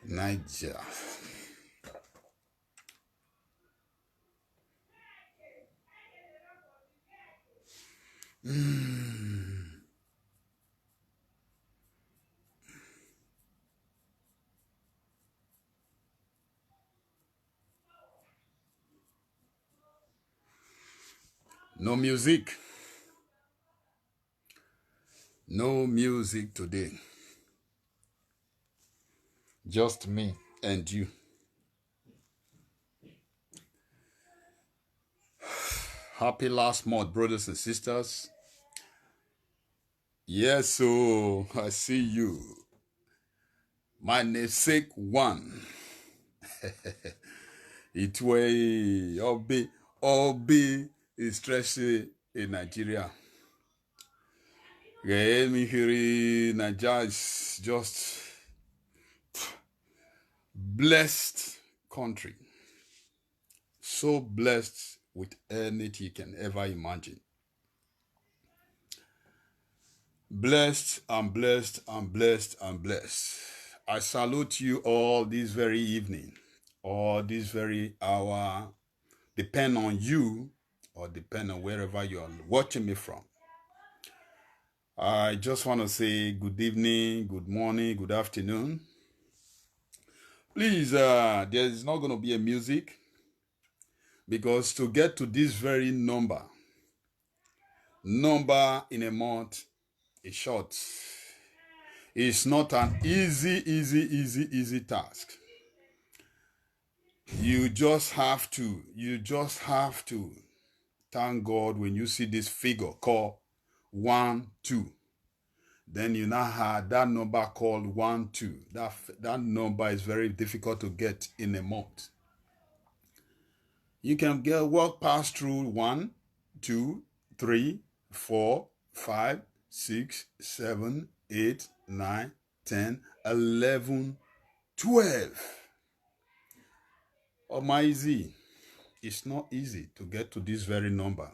Niger. No music. No music today. Just me and you. Happy last month, brothers and sisters. Yes, so I see you. My namesake one. Itwe Obi is stressing in Nigeria. Nigeria is just blessed country. So blessed with anything you can ever imagine. Blessed and blessed and blessed and blessed. I salute you all this very evening or this very hour, depend on you or depend on wherever you are watching me from. I just want to say good evening, good morning, good afternoon. Please, there is not going to be a music because to get to this very number in a month is short. It's not an easy task. You just have to thank God when you see this figure called 1, 2. Then you now have that number called 1, 2. That number is very difficult to get in a month. You can walk past through 1, 2, 3, 4, 5, 6, 7, 8, 9, 10, 11, 12. Easy. It's not easy to get to this very number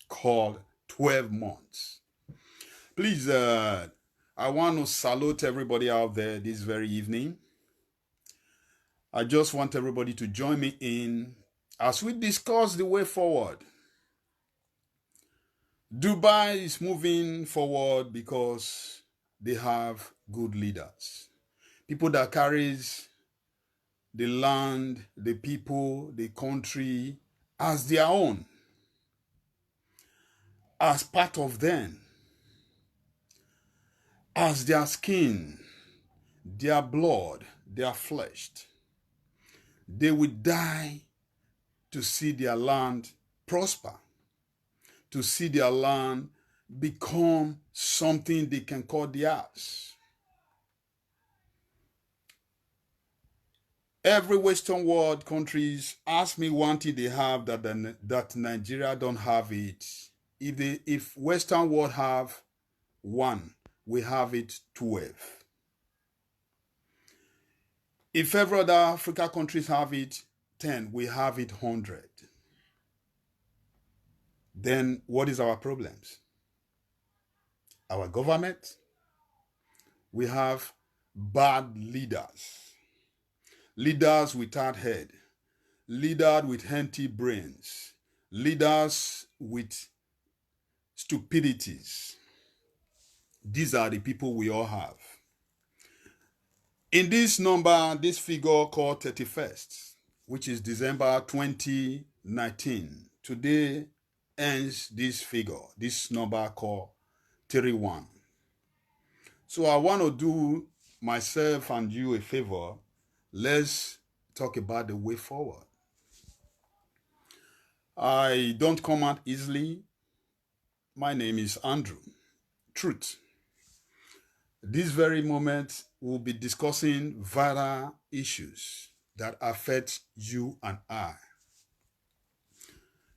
called 12 months. Please, I want to salute everybody out there this very evening. I just want everybody to join me in as we discuss the way forward. Dubai is moving forward because they have good leaders. People that carries the land, the people, the country as their own, as part of them, as their skin, their blood, their flesh. They will die to see their land prosper, to see their land become something they can call theirs. Every Western world countries ask me one thing they have that Nigeria don't have it. If Western world have 1, we have it 12. If every other Africa countries have it 10, we have it 100. Then what is our problems? Our government, we have bad leaders. Leaders without head, leaders with empty brains, leaders with stupidities. These are the people we all have. In this number, this figure called 31st, which is December 2019, today ends this figure, this number called 31. So I want to do myself and you a favor. Let's talk about the way forward. I don't come out easily. My name is Andrew. Truth. This very moment, we'll be discussing vital issues that affect you and I.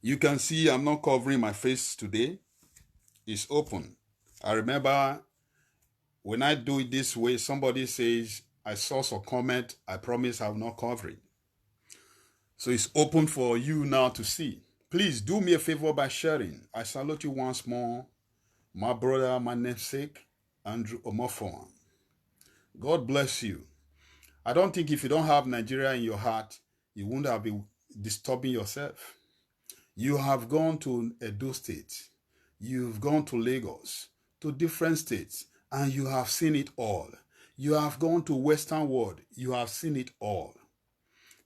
You can see I'm not covering my face today. It's open. I remember when I do it this way, somebody says, I saw some comment, I promise I will not cover it. So it's open for you now to see. Please do me a favor by sharing. I salute you once more, my brother, my namesake, Andrew Omofon. God bless you. I don't think if you don't have Nigeria in your heart, you wouldn't have been disturbing yourself. You have gone to Edo State, you've gone to Lagos, to different states, and you have seen it all. You have gone to Western world, you have seen it all.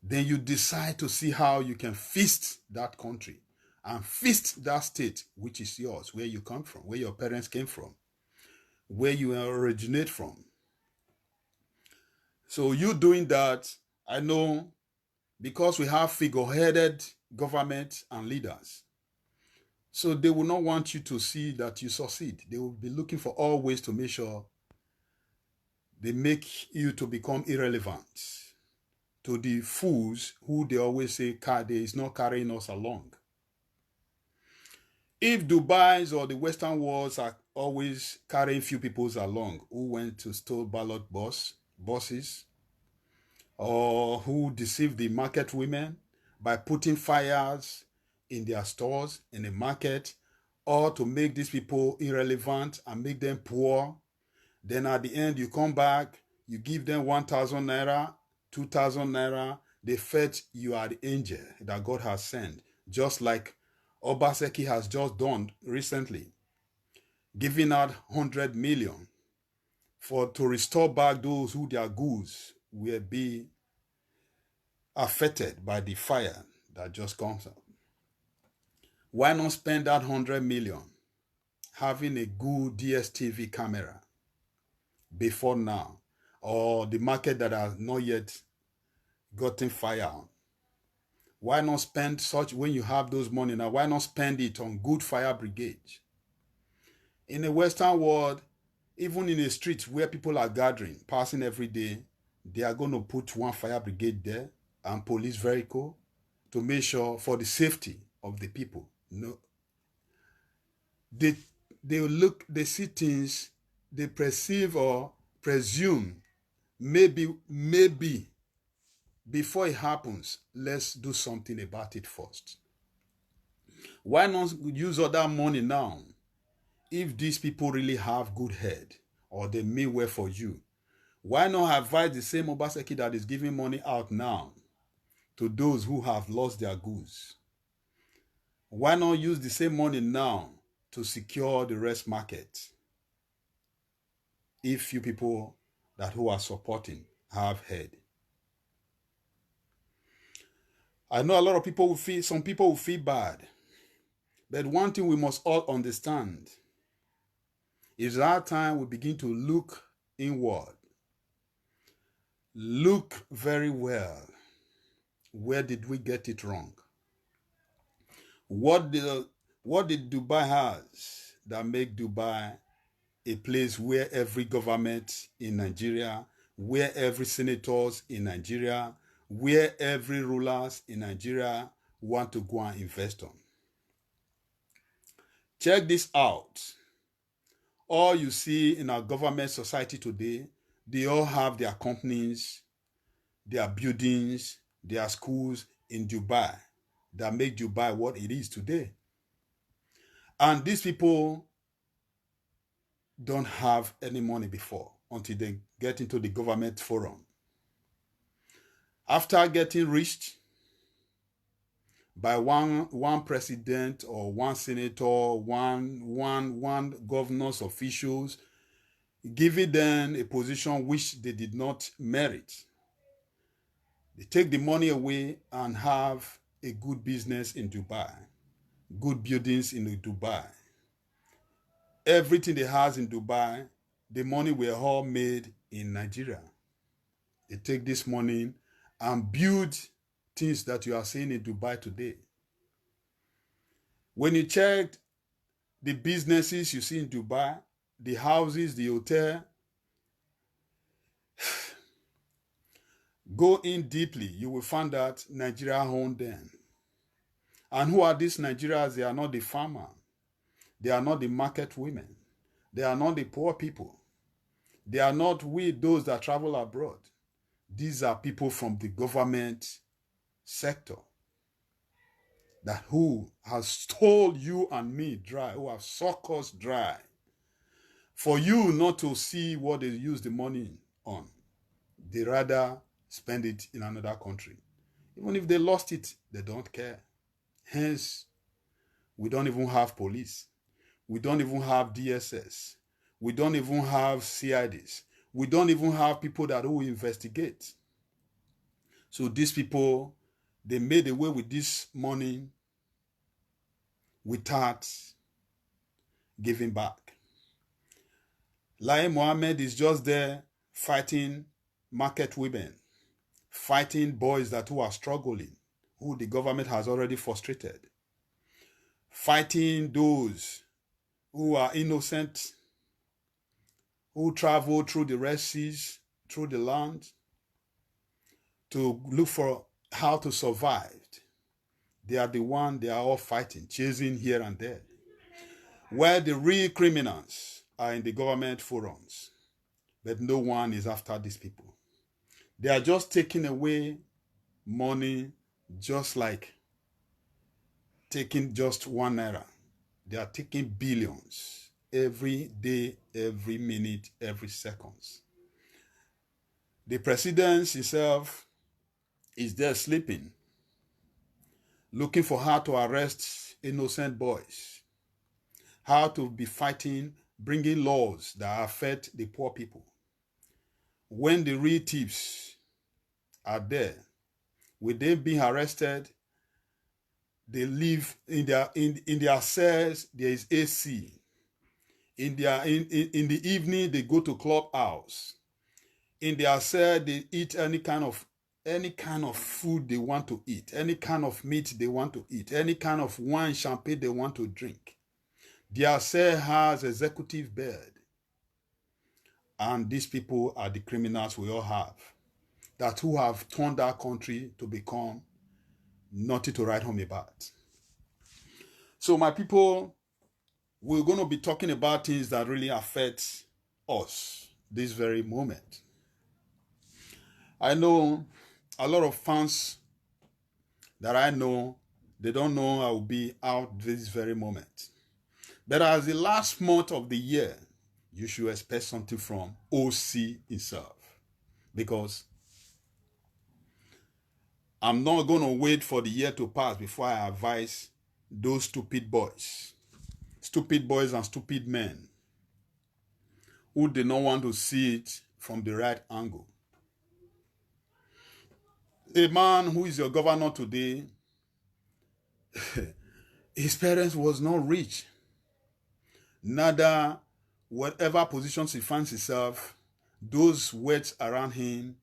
Then you decide to see how you can feast that country and feast that state, which is yours, where you come from, where your parents came from, where you originate from. So you doing that, I know, because we have figure-headed government and leaders. So they will not want you to see that you succeed. They will be looking for all ways to make sure they make you to become irrelevant to the fools who they always say is not carrying us along. If Dubai's or the Western worlds are always carrying few people along who went to steal ballot buses, or who deceived the market women by putting fires in their stores, in the market, or to make these people irrelevant and make them poor, then at the end you come back, you give them 1,000 naira, 2,000 naira, they felt you are the angel that God has sent, just like Obaseki has just done recently, giving out 100 million to restore back those who their goods will be affected by the fire that just comes up. Why not spend that 100 million having a good DSTV camera before now, or the market that has not yet gotten fire on? Why not spend such, when you have those money now, why not spend it on good fire brigade? In the Western world, even in a street where people are gathering, passing every day, they are going to put one fire brigade there and police vehicle to make sure for the safety of the people. No, they look, they see things, they perceive or presume, maybe before it happens, let's do something about it first. Why not use all that money now? If these people really have good head or they mean well for you, why not advise the same Obaseki that is giving money out now to those who have lost their goods? Why not use the same money now to secure the rest market? If you people who are supporting have head. I know a lot of people will feel, some people will feel bad. But one thing we must all understand is that time we begin to look inward. Look very well. Where did we get it wrong? What did Dubai has that make Dubai a place where every government in Nigeria, where every senators in Nigeria, where every rulers in Nigeria want to go and invest on? Check this out. All you see in our government society today, they all have their companies, their buildings, their schools in Dubai that make Dubai what it is today. And these people don't have any money before until they get into the government forum. After getting reached by one president or one senator, one governor's officials, giving them a position which they did not merit, they take the money away and have a good business in Dubai, good buildings in Dubai. Everything they have in Dubai, the money were all made in Nigeria. They take this money and build things that you are seeing in Dubai today. When you check the businesses you see in Dubai, the houses, the hotel, go in deeply, you will find that Nigeria owned them. And who are these Nigerians? They are not the farmer. They are not the market women. They are not the poor people. They are not those that travel abroad. These are people from the government sector that who has stole you and me dry, who have sucked us dry, for you not to see what they use the money on. They rather spend it in another country. Even if they lost it, they don't care. Hence, we don't even have police. We don't even have DSS. We don't even have CIDs. We don't even have people that will investigate. So these people, they made away with this money without giving back. Lai Mohammed is just there fighting market women, fighting boys who are struggling, who the government has already frustrated, fighting those who are innocent, who travel through the Red Seas, through the land, to look for how to survive. They are all fighting, chasing here and there. Where the real criminals are in the government forums, but no one is after these people. They are just taking away money, just like taking just 1 naira. They are taking billions every day, every minute, every seconds. The president himself is there sleeping, looking for how to arrest innocent boys, how to be fighting, bringing laws that affect the poor people. When the real thieves are there, with them being arrested, they live in their cells. There is AC. In the evening, they go to clubhouse. In their cell, they eat any kind of food they want to eat, any kind of meat they want to eat, any kind of wine, champagne they want to drink. Their cell has executive bed. And these people are the criminals we all have, who have turned our country to become nothing to write home about. So my people, we're going to be talking about things that really affect us this very moment. I know a lot of fans that I know, they don't know I will be out this very moment. But as the last month of the year, you should expect something from OC himself. Because I'm not going to wait for the year to pass before I advise those stupid boys and stupid men who do not want to see it from the right angle. A man who is your governor today, his parents was not rich. Neither whatever positions he finds himself, those wealth around him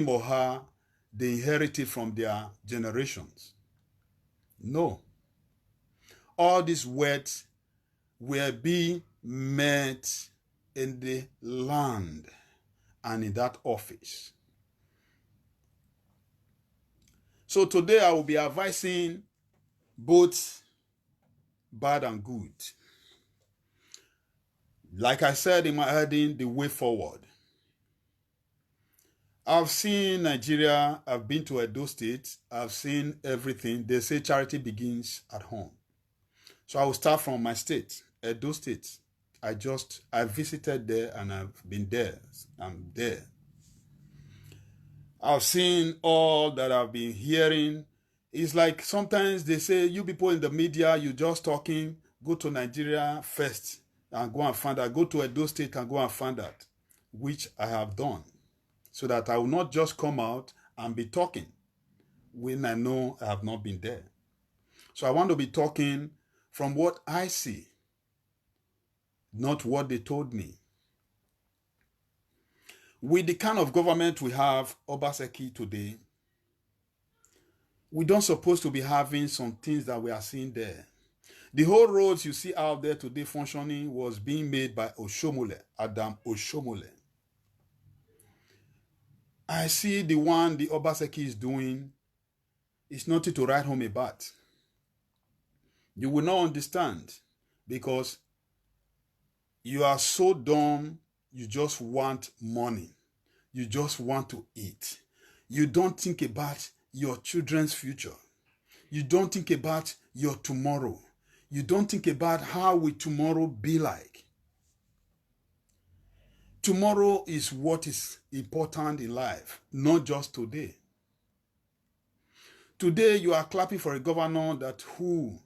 or her, they inherited from their generations. No. All this wealth will be met in the land and in that office. So today I will be advising both bad and good. Like I said in my heading, the way forward. I've seen Nigeria, I've been to Edo State, I've seen everything. They say charity begins at home. So I will start from my state, Edo State. I visited there and I've been there. I'm there. I've seen all that I've been hearing. It's like sometimes they say, you people in the media, you just talking, go to Nigeria first and go and find that. Go to Edo State and go and find that, which I have done. So that I will not just come out and be talking when I know I have not been there. So I want to be talking from what I see, not what they told me. With the kind of government we have, Obaseki today, we don't supposed to be having some things that we are seeing there. The whole roads you see out there today functioning was being made by Oshomole, Adam Oshomole. I see the one the Obaseki is doing is nothing to write home about. You will not understand because you are so dumb, you just want money. You just want to eat. You don't think about your children's future. You don't think about your tomorrow. You don't think about how will tomorrow be like. Tomorrow is what is important in life, not just today. Today you are clapping for a governor who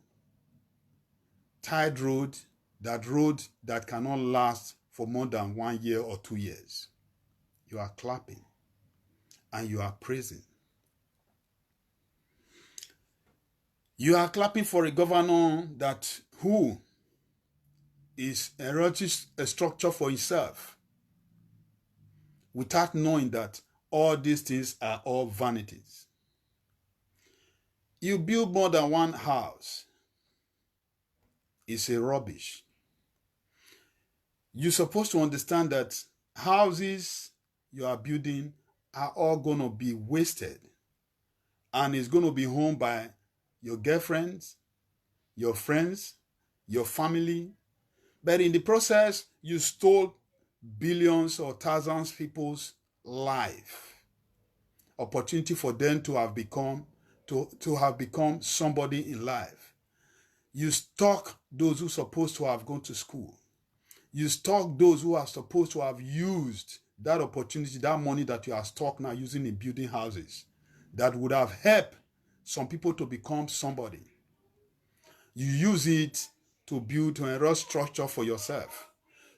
tied road that cannot last for more than 1 year or 2 years. You are clapping and you are praising. You are clapping for a governor who is erecting a structure for himself without knowing that all these things are all vanities. You build more than one house, it's a rubbish. You're supposed to understand that houses you are building are all going to be wasted, and it's going to be owned by your girlfriends, your friends, your family. But in the process, you stole billions or thousands of people's life, opportunity for them to have become somebody in life. You stalk those who are supposed to have gone to school. You stalk those who are supposed to have used that opportunity, that money that you are stuck now using in building houses that would have helped some people to become somebody. You use it to erode structure for yourself,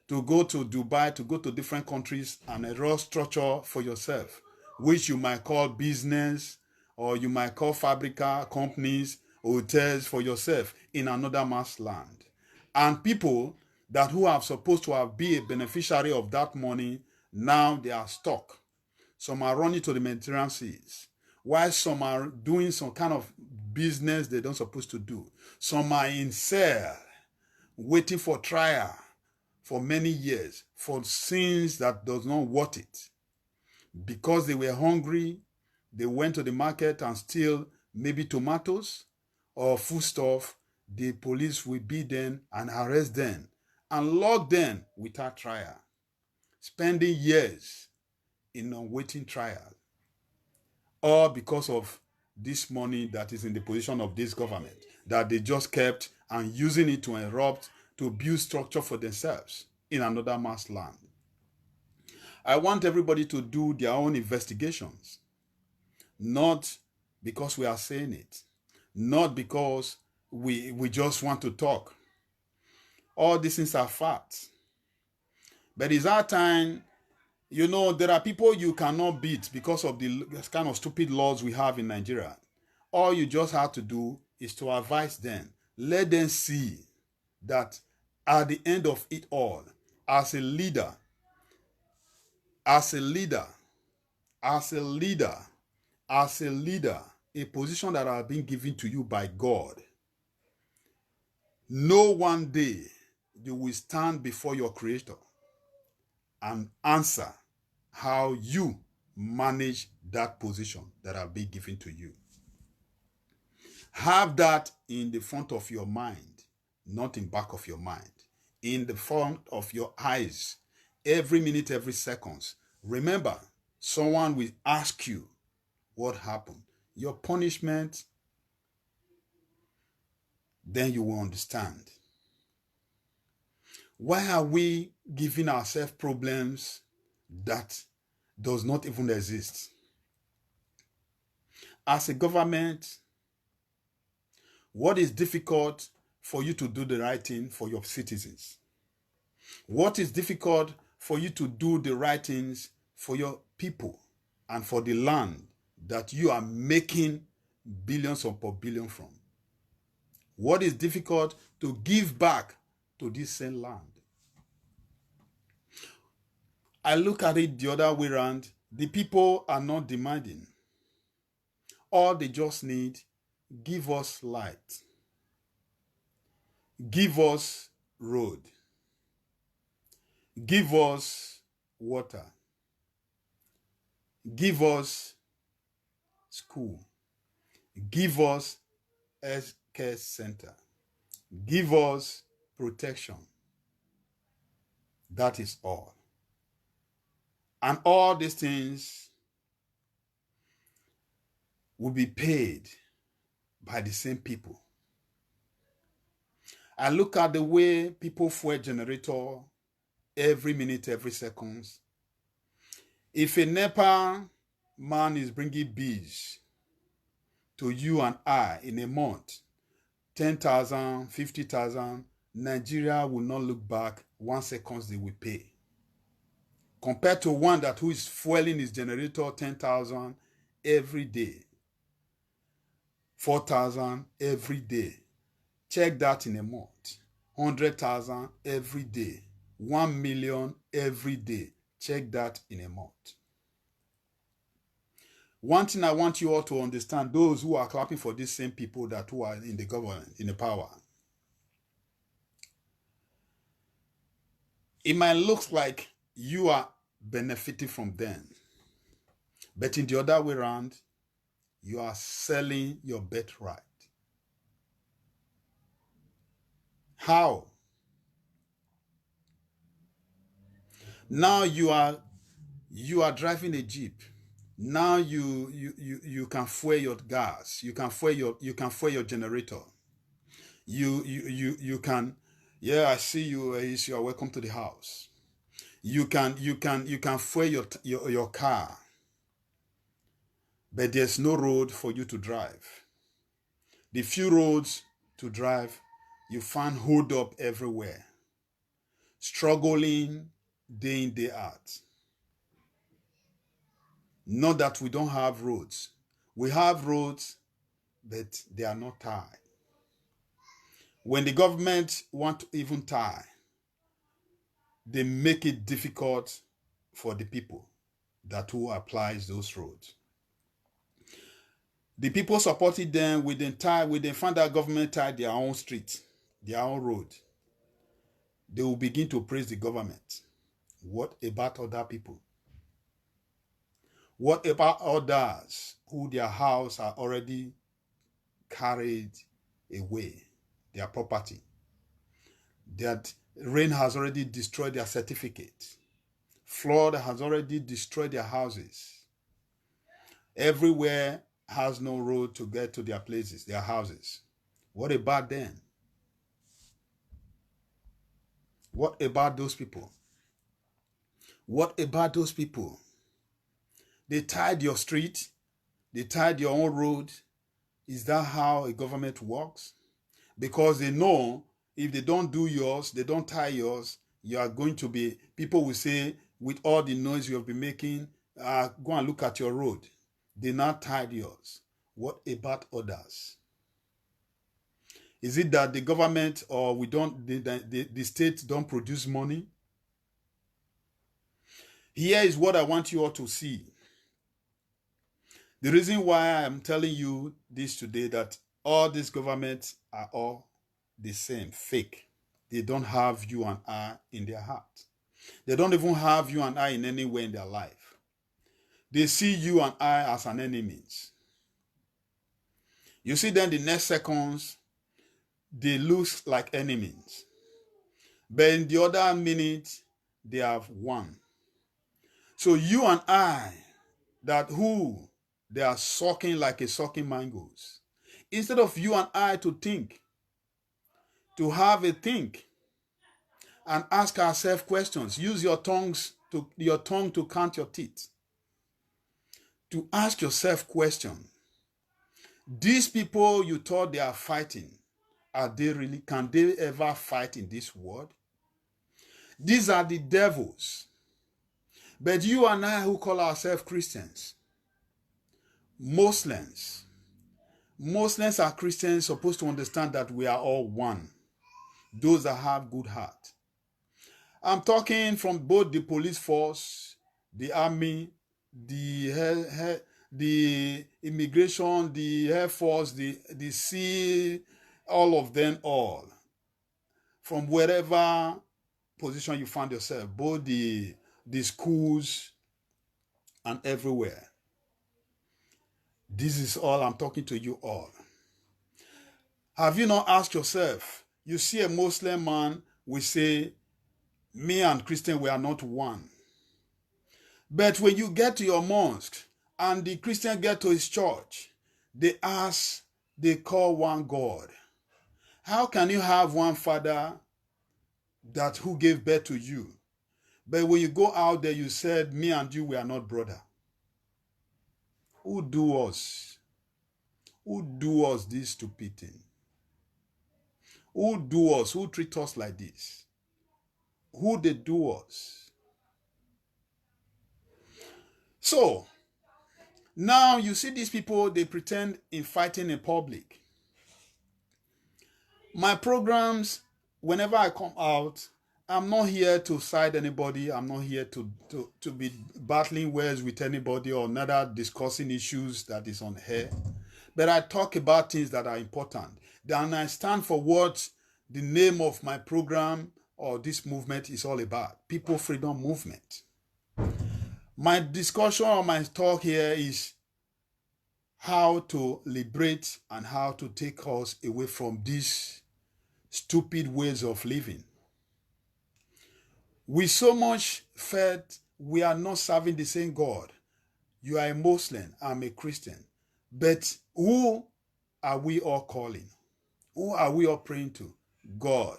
to go to Dubai, to go to different countries and erode structure for yourself, which you might call business, or you might call fabrica companies, hotels for yourself in another man's land. And people who are supposed to have been a beneficiary of that money, now they are stuck. Some are running to the Mediterranean seas, while some are doing some kind of business they don't supposed to do. Some are in cell, waiting for trial for many years for sins that does not worth it. Because they were hungry, they went to the market and steal maybe tomatoes or foodstuff. The police will beat them and arrest them and lock them without trial, spending years in awaiting trial, all because of this money that is in the position of this government that they just kept and using it to erupt, to build structure for themselves in another man's land. I want everybody to do their own investigations, not because we are saying it, not because we just want to talk. All these things are facts. But it's our time. There are people you cannot beat because of the kind of stupid laws we have in Nigeria. All you just have to do is to advise them. Let them see that at the end of it all, as a leader, a position that has been given to you by God, know one day you will stand before your Creator and answer how you manage that position that has been given to you. Have that in the front of your mind, not in back of your mind, in the front of your eyes, every minute, every second. Remember, someone will ask you what happened. Your punishment, then you will understand. Why are we giving ourselves problems that does not even exist? As a government, what is difficult for you to do the right thing for your citizens? What is difficult for you to do the right things for your people and for the land that you are making billions upon billion from? What is difficult to give back to this same land? I look at it the other way around. The people are not demanding. All they just need, give us light. Give us road. Give us water. Give us school. Give us health care center. Give us protection. That is all. And all these things will be paid by the same people. I look at the way people fuel generator every minute, every second. If a NEPA man is bringing bees to you and I in a month, 10,000, 50,000, Nigeria will not look back 1 second they will pay. Compared to one that who is fueling his generator 10,000 every day, 4,000 every day. Check that in a month. 100,000 every day. 1 million every day. Check that in a month. One thing I want you all to understand, those who are clapping for these same people that who are in the government, in the power. It might look like you are benefiting from them. But in the other way around, you are selling your birthright. How? Now you are driving a Jeep. Now you can fuel your gas. You can fuel your generator. You can, yeah, I see you. You are welcome to the house. You can fuel your car. But there's no road for you to drive. The few roads to drive, you find hold up everywhere. Struggling day in, day out. Not that we don't have roads. We have roads, but they are not tied. When the government want to even tie, they make it difficult for the people that who applies those roads. The people supporting them with the find that government tie their own street, their own road. They will begin to praise the government. What about other people? What about others who their house are already carried away, their property? That rain has already destroyed their certificate. Flood has already destroyed their houses. Everywhere has no road to get to their places, their houses. What about them? What about those people? What about those people? They tied your street. They tied your own road. Is that how a government works? Because they know if they don't do yours, they don't tie yours, you are going to be, people will say, with all the noise you have been making, go and look at your road. They not tied yours. What about others? Is it that the government or the state don't produce money? Here is what I want you all to see. The reason why I am telling you this today, that all these governments are all the same, fake. They don't have you and I in their heart. They don't even have you and I in any way in their life. They see you and I as an enemies. You see them the next seconds, they look like enemies. But in the other minute, they have won. So you and I, they are sucking like a sucking mangoes. Instead of you and I to think, to have a think, and ask ourselves questions. Use your tongue to count your teeth. To ask yourself questions. These people you thought they are fighting, can they ever fight in this world? These are the devils. But you and I who call ourselves Christians, Muslims are Christians, supposed to understand that we are all one. Those that have good heart. I'm talking from both the police force, the army, the immigration, the air force, the sea, all of them all. From wherever position you find yourself, both the schools and everywhere. This is all I'm talking to you all. Have you not asked yourself, you see a Muslim man, we say, me and Christian, we are not one. But when you get to your mosque and the Christian get to his church, they call one God. How can you have one father who gave birth to you? But when you go out there, you said, me and you, we are not brother. Who do us? Who do us this stupid thing? Who do us? Who treat us like this? Who they do us? So, now you see these people, they pretend in fighting in public. My programs, whenever I come out, I'm not here to side anybody. I'm not here to be battling words with anybody or neither discussing issues that is on air. But I talk about things that are important. Then I stand for what the name of my program or this movement is all about. People Freedom Movement. My discussion or my talk here is how to liberate and how to take us away from these stupid ways of living. We so much felt we are not serving the same God. You are a Muslim, I'm a Christian. But who are we all calling? Who are we all praying to? God.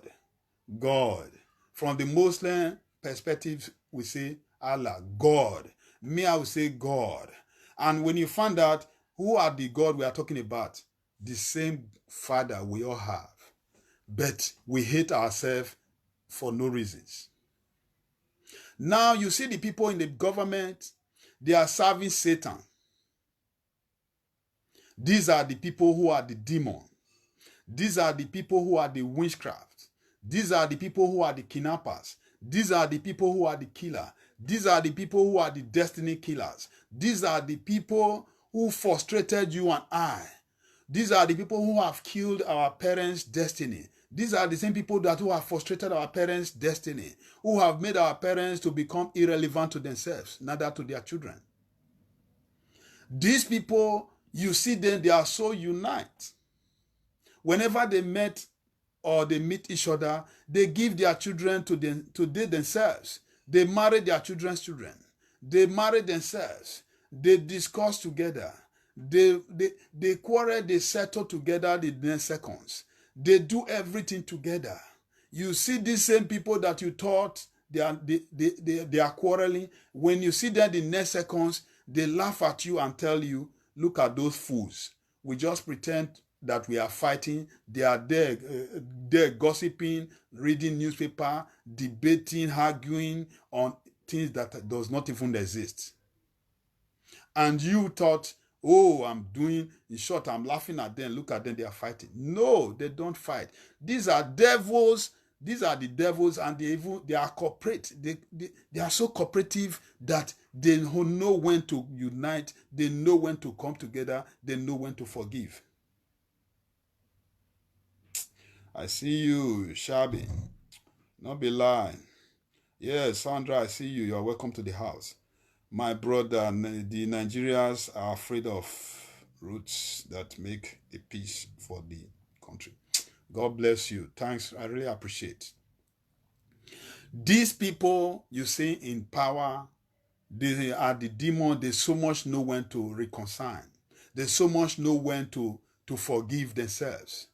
God. From the Muslim perspective, we say Allah, God. Me, I will say God. And when you find out who are the God we are talking about, the same Father we all have. But we hate ourselves for no reasons. Now you see the people in the government, they are serving Satan. These are the people who are the demon. These are the people who are the witchcraft. These are the people who are the kidnappers. These are the people who are the killer. These are the people who are the destiny killers. These are the people who frustrated you and I. These are the people who have killed our parents' destiny. These are the same people who have frustrated our parents' destiny, who have made our parents to become irrelevant to themselves, neither to their children. These people, you see them, they are so united. Whenever they met or they meet each other, they give their children to they themselves. They marry their children's children. They marry themselves. They discuss together. They quarrel, they settle together the next seconds. They do everything together. You see these same people that you thought they are quarreling. When you see them the next seconds, they laugh at you and tell you, look at those fools. We just pretend that we are fighting. They are there gossiping, reading newspaper, debating, arguing on things that does not even exist. And you thought, oh, I'm doing, in short, I'm laughing at them. Look at them, they are fighting. No, they don't fight. These are devils. These are the devils, and they are corporate. They are so cooperative that they know when to unite. They know when to come together. They know when to forgive. I see you, Shabby. Not be lying. Yes, Sandra, I see you. You are welcome to the house. My brother, the Nigerians are afraid of roots that make a peace for the country. God bless you. Thanks. I really appreciate. These people you see in power, they are the demon. They so much know when to reconcile. They so much know when to forgive themselves.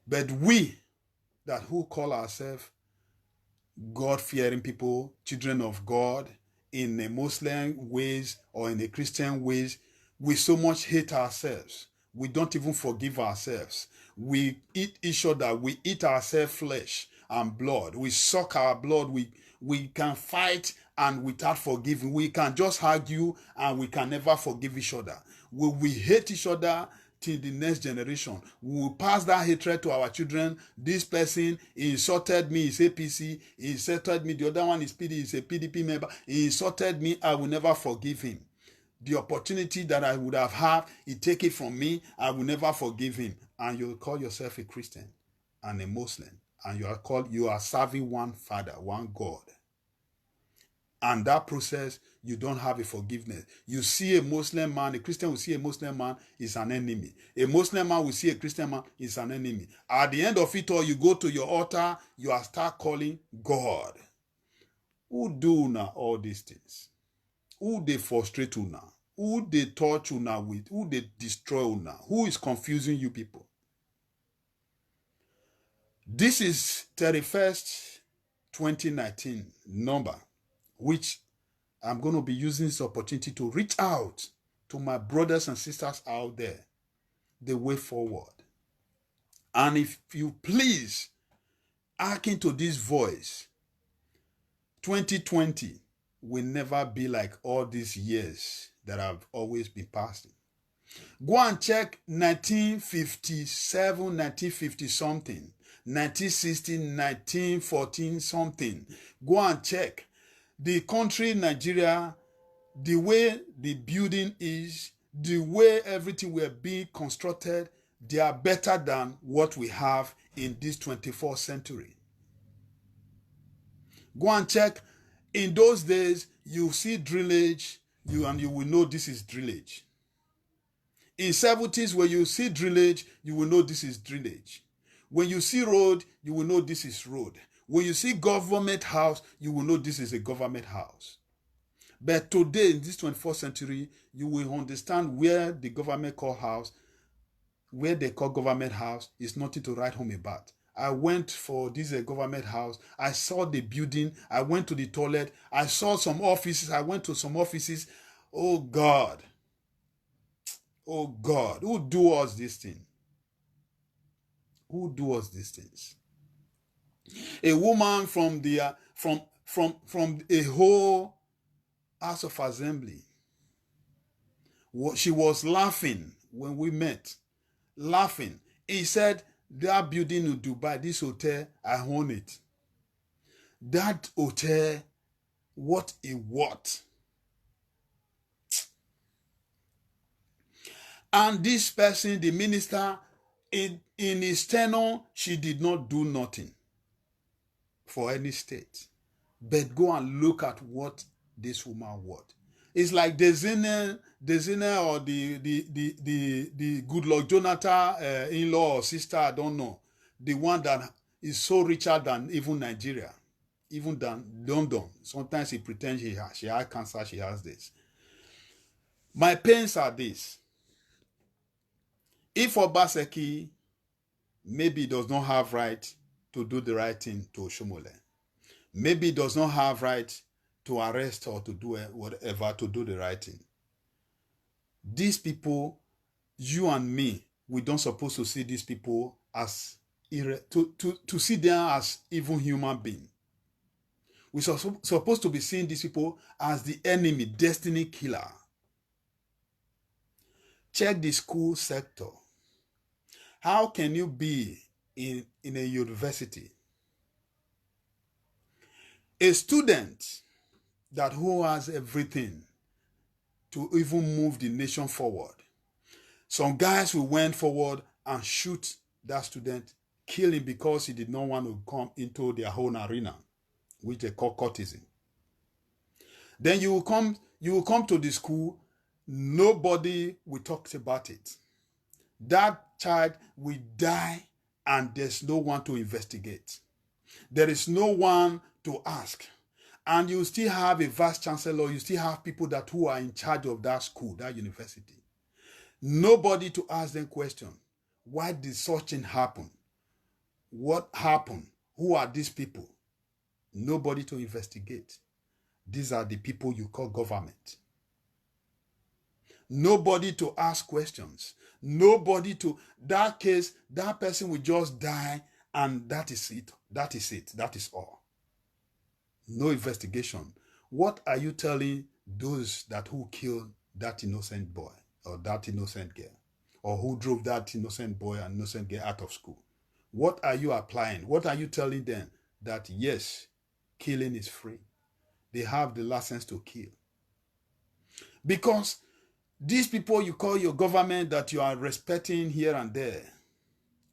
But we that who call ourselves God-fearing people, children of God, in a Muslim ways or in a Christian ways, we so much hate ourselves. We don't even forgive ourselves. We eat each other. We eat ourselves flesh and blood. We suck our blood. We can fight and without forgiving. We can just argue and we can never forgive each other. We hate each other till the next generation. We will pass that hatred to our children. This person insulted me, he's APC. He insulted me, the other one is PD, he's a PDP member. He insulted me, I will never forgive him. The opportunity that I would have had, he take it from me, I will never forgive him. And you call yourself a Christian and a Muslim, and you are serving one Father, one God. And that process, you don't have a forgiveness. You see a Muslim man, a Christian will see a Muslim man, is an enemy. A Muslim man will see a Christian man, is an enemy. At the end of it all, you go to your altar, you are start calling God. Who do now all these things? Who they frustrate you now? Who they touch you now with? Who they destroy you now? Who is confusing you people? This is 31st, 2019 number. which I'm going to be using this opportunity to reach out to my brothers and sisters out there, the way forward. And if you please hearken to this voice, 2020 will never be like all these years that have always been passing. Go and check 1957, 1950 something, 1960, 1914 something. Go and check. The country Nigeria, the way the building is, the way everything will be constructed, they are better than what we have in this 24th century. Go and check. In those days, you see drillage, and you will know this is drillage. In 70s, when you see drillage, you will know this is drillage. When you see road, you will know this is road. When you see government house, you will know this is a government house. But today, in this 24th century, you will understand where the government call house, where they call government house, is nothing to write home about. I went for this government house. I saw the building. I went to the toilet. I saw some offices. I went to some offices. Oh God. Oh God. Who do us this thing? Who do us these things? A woman from the from a whole House of Assembly. She was laughing when we met. Laughing. He said, that building in Dubai, this hotel, I own it. That hotel, what a what? And this person, the minister, in his tenure, she did not do nothing for any state. But go and look at what this woman was. It's like Dezine or the Goodluck Jonathan in-law or sister, I don't know. The one that is so richer than even Nigeria, even than London. Sometimes he pretends she has cancer, she has this. My pains are this. If Obaseki maybe does not have right to do the right thing to Oshomole, maybe does not have right to arrest or to do whatever, to do the right thing. These people, you and me, we don't supposed to see these people as, to see them as even human beings. We're supposed to be seeing these people as the enemy, destiny killer. Check the school sector. How can you be in a university? A student who has everything to even move the nation forward. Some guys who went forward and shoot that student, kill him because he did not want to come into their own arena, which they call courtesan. Then you will come to the school, nobody will talk about it. That child will die and there's no one to investigate. There is no one to ask. And you still have a vice chancellor, you still have people who are in charge of that school, that university. Nobody to ask them questions. Why did such thing happen? What happened? Who are these people? Nobody to investigate. These are the people you call government. Nobody to ask questions. Nobody to, that case, that person will just die and that is it. That is it. That is all. No investigation. What are you telling those who killed that innocent boy or that innocent girl, or who drove that innocent boy and innocent girl out of school? What are you applying? What are you telling them? That yes, killing is free. They have the license to kill. Because these people you call your government that you are respecting here and there,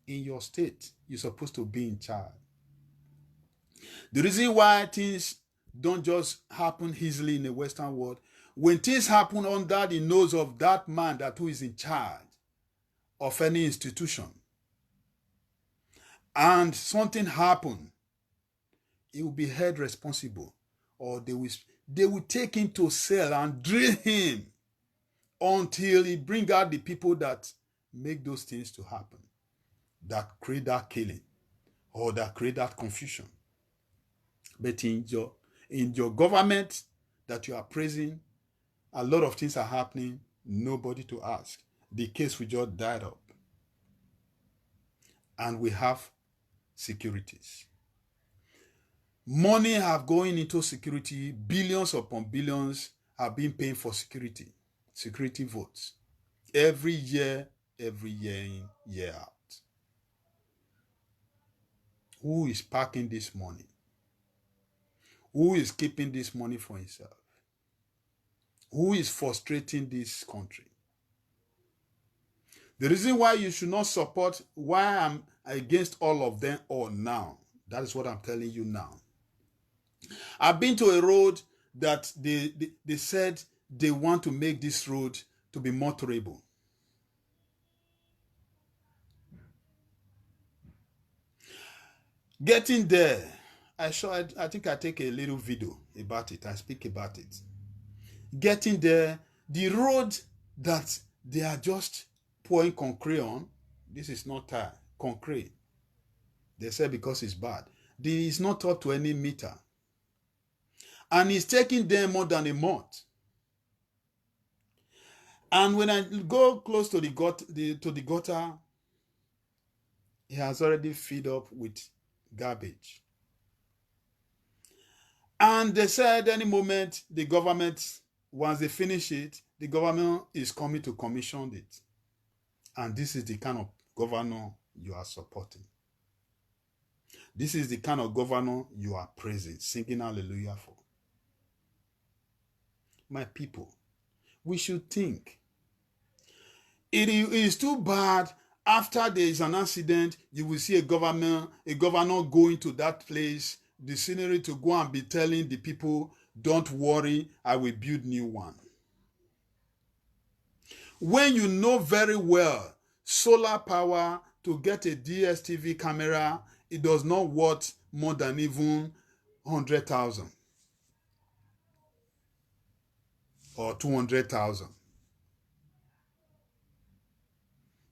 in your state, you're supposed to be in charge. The reason why things don't just happen easily in the Western world, when things happen under the nose of that man who is in charge of any institution, and something happen, he will be held responsible, or they will take him to cell and drill him until he bring out the people that make those things to happen, that create that killing, or that create that confusion. But in In your government that you are praising, a lot of things are happening, nobody to ask. The case will just died up. And we have securities. Money have going into security, billions upon billions have been paying for security votes. Every year in, year out. Who is packing this money? Who is keeping this money for himself? Who is frustrating this country? The reason why you should not support, why I'm against all of them all now, that is what I'm telling you now. I've been to a road that they said they want to make this road to be motorable. Getting there, I think I take a little video about it. I speak about it. Getting there, the road that they are just pouring concrete on, this is not tire, concrete. They said because it's bad. It's not up to any meter. And it's taking them more than a month. And when I go close to the gutter, it has already filled up with garbage. And they said any moment the government, once they finish it, the government is coming to commission it. And this is the kind of governor you are supporting. This is the kind of governor you are praising, singing hallelujah for. My people, we should think. It is too bad after there is an accident, you will see a governor going to that place, the scenery, to go and be telling the people, don't worry, I will build new one. When you know very well, solar power to get a DSTV camera, it does not worth more than even 100,000 or 200,000.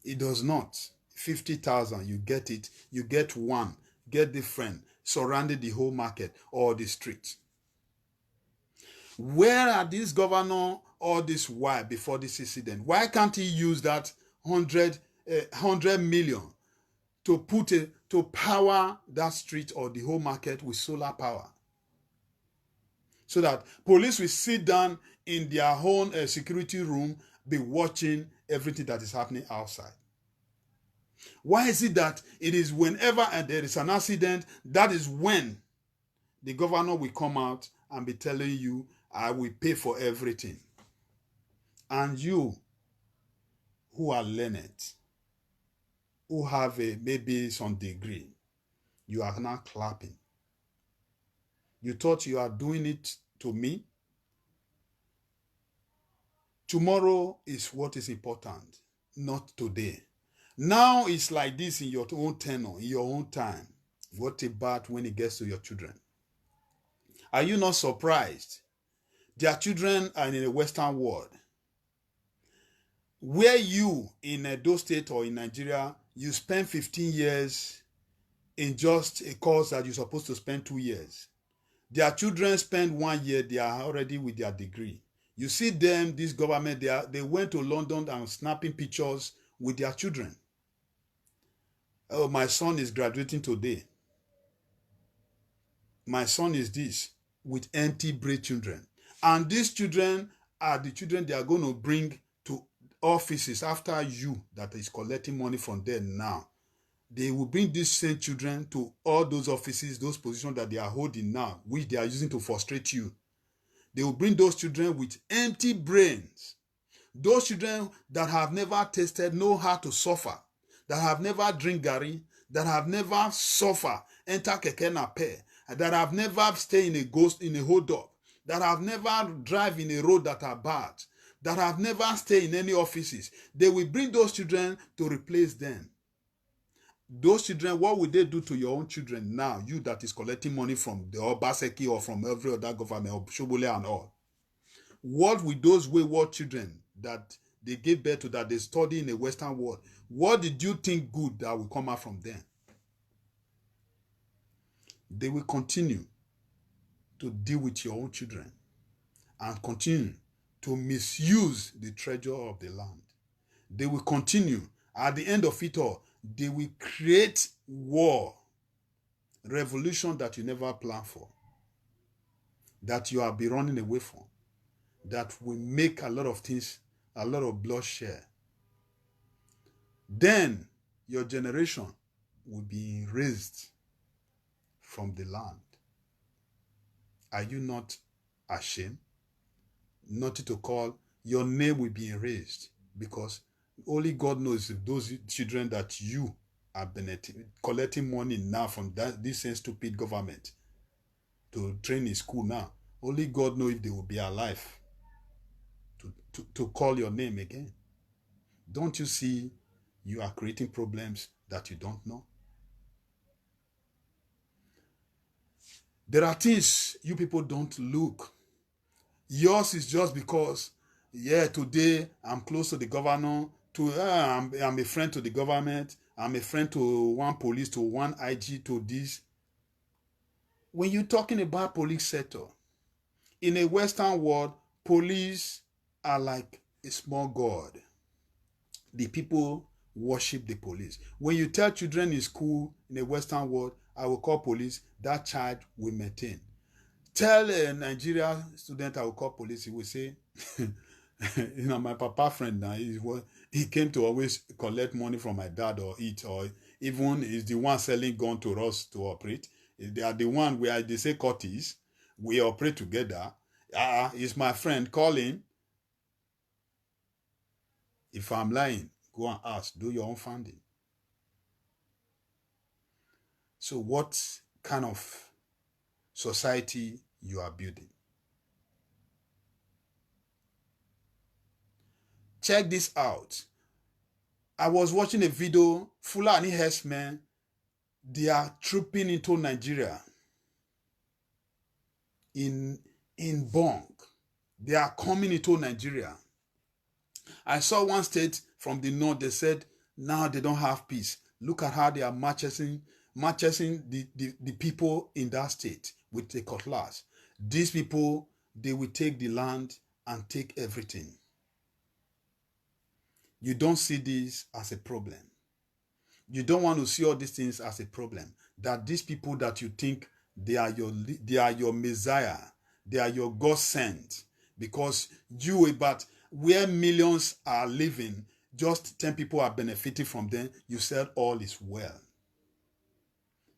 It does not. 50,000, you get it. You get one, get different, surrounding the whole market or the street. Where are these governor all this while before this incident? Why can't he use that 100 million to power that street or the whole market with solar power? So that police will sit down in their own security room, be watching everything that is happening outside. Why is it that it is whenever there is an accident, that is when the governor will come out and be telling you, I will pay for everything. And you, who are learned, who have maybe some degree, you are now clapping. You thought you are doing it to me? Tomorrow is what is important, not today. Now it's like this in your own tenor, in your own time. What about when it gets to your children? Are you not surprised? Their children are in the Western world. Where you, in Edo State or in Nigeria, you spend 15 years in just a course that you're supposed to spend 2 years. Their children spend 1 year, they are already with their degree. You see them, this government, they went to London and snapping pictures with their children. Oh, my son is graduating today. My son is this, with empty brain children. And these children are the children they are going to bring to offices after you that is collecting money from them now. They will bring these same children to all those offices, those positions that they are holding now, which they are using to frustrate you. They will bring those children with empty brains. Those children that have never tasted, know how to suffer, that have never drink garri, that have never suffer, enter keke nape, that have never stayed in a hold up, that have never drive in a road that are bad, that have never stayed in any offices. They will bring those children to replace them. Those children, what will they do to your own children now? You that is collecting money from the Obaseki or from every other government, or Shobole and all. What will those wayward children that they gave birth to, that they study in the Western world, what did you think good that will come out from them? They will continue to deal with your own children and continue to misuse the treasure of the land. They will continue. At the end of it all, they will create war, revolution that you never planned for, that you have been running away from, that will make a lot of things, a lot of bloodshed. Then your generation will be erased from the land. Are you not ashamed? Not to call, your name will be erased, because only God knows if those children that you are collecting money now from this same stupid government to train in school now, only God knows if they will be alive to call your name again. Don't you see you are creating problems that you don't know? There are things you people don't look. Yours is just because, yeah, today I'm close to the governor, I'm a friend to the government, I'm a friend to one police, to one IG, to this. When you're talking about police sector, in a Western world, police are like a small god. The people worship the police. When you tell children in school in a Western world, I will call police, that child will maintain. Tell a Nigeria student I will call police, he will say, my papa friend now, he came to always collect money from my dad or eat, or even is the one selling gun to us to operate. They are the one where they say Curtis, we operate together. He's my friend, call him. If I'm lying, go and ask, do your own funding. So what kind of society you are building? Check this out. I was watching a video, Fulani herdsmen, they are trooping into Nigeria in bulk. They are coming into Nigeria. I saw one state from the north, they said, now they don't have peace. Look at how they are marching the people in that state with the cutlass. These people, they will take the land and take everything. You don't see this as a problem. You don't want to see all these things as a problem. That these people that you think they are your Messiah, they are your God sent, because but where millions are living, just 10 people are benefiting from them, you said all is well.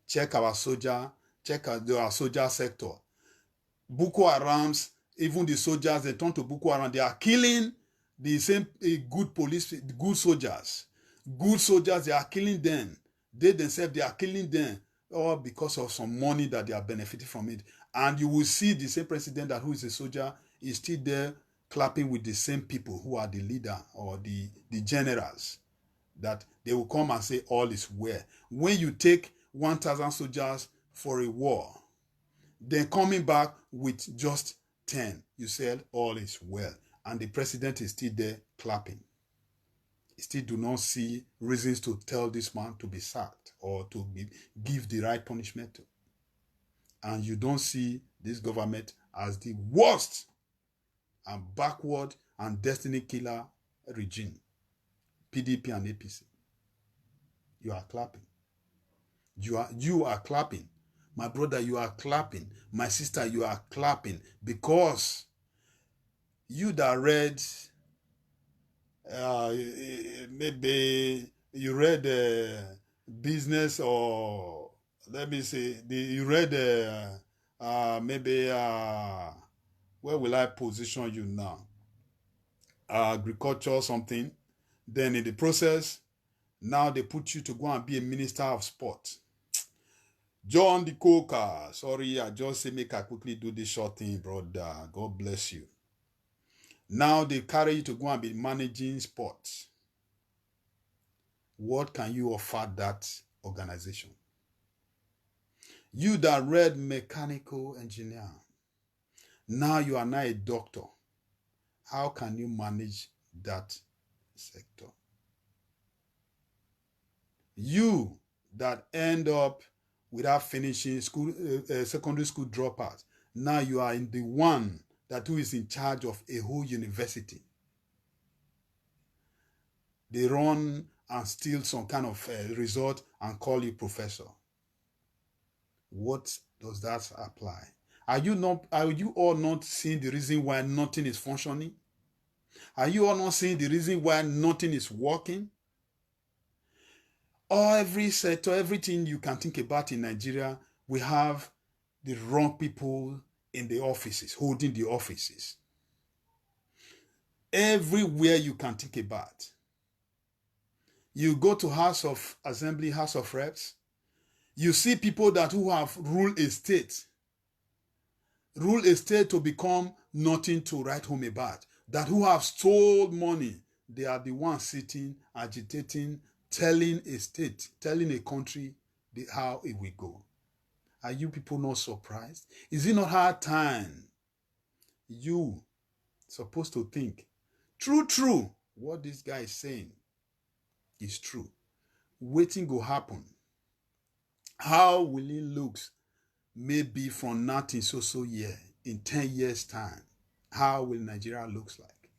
Check our soldier, check our soldier sector. Boko Harams, even the soldiers, they turn to Boko Haram, they are killing the same good police, good soldiers. Good soldiers, they are killing them. They themselves, they are killing them, all because of some money that they are benefiting from it. And you will see the same president that who is a soldier is still there clapping with the same people who are the leader or the generals, that they will come and say all is well. When you take 1,000 soldiers for a war, then coming back with just 10, you said all is well. And the president is still there clapping. He still do not see reasons to tell this man to be sacked or to give the right punishment to. And you don't see this government as the worst and backward and destiny killer regime, PDP and APC. You are clapping. You are clapping. My brother, you are clapping. My sister, you are clapping, because you that read, maybe you read business, or let me say, you read maybe, where will I position you now? Agriculture or something. Then in the process, now they put you to go and be a minister of sport. John the Coker. Sorry, I just say make I quickly do this short thing, brother. God bless you. Now they carry you to go and be managing sports. What can you offer that organization? You that read mechanical engineer, now you are now a doctor. How can you manage that sector? You that end up without finishing school, secondary school dropouts, Now you are in the one that who is in charge of a whole university. They run and steal some kind of result and call you professor. What does that apply? Are you all not seeing the reason why nothing is functioning? Are you all not seeing the reason why nothing is working? Every sector, everything you can think about in Nigeria, we have the wrong people in the offices, holding the offices. Everywhere you can think about. You go to House of Assembly, House of Reps, you see people who have ruled a state to become nothing to write home about, that who have stole money, they are the ones sitting, agitating, telling a state, telling a country how it will go. Are you people not surprised? Is it not hard time? You supposed to think, true, what this guy is saying is true. Waiting will happen. How will it look maybe from nothing so year, in 10 years time? How will Nigeria looks like?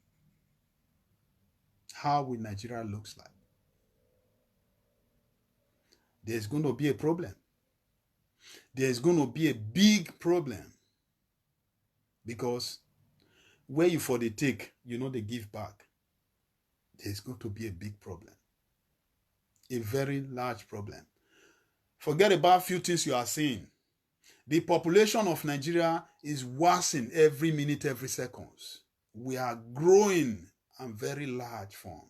How will Nigeria looks like? There's going to be a problem. There's going to be a big problem. Because where you for the take, they give back. There's going to be a big problem. A very large problem. Forget about a few things you are seeing. The population of Nigeria is worsening every minute, every second. We are growing in very large form.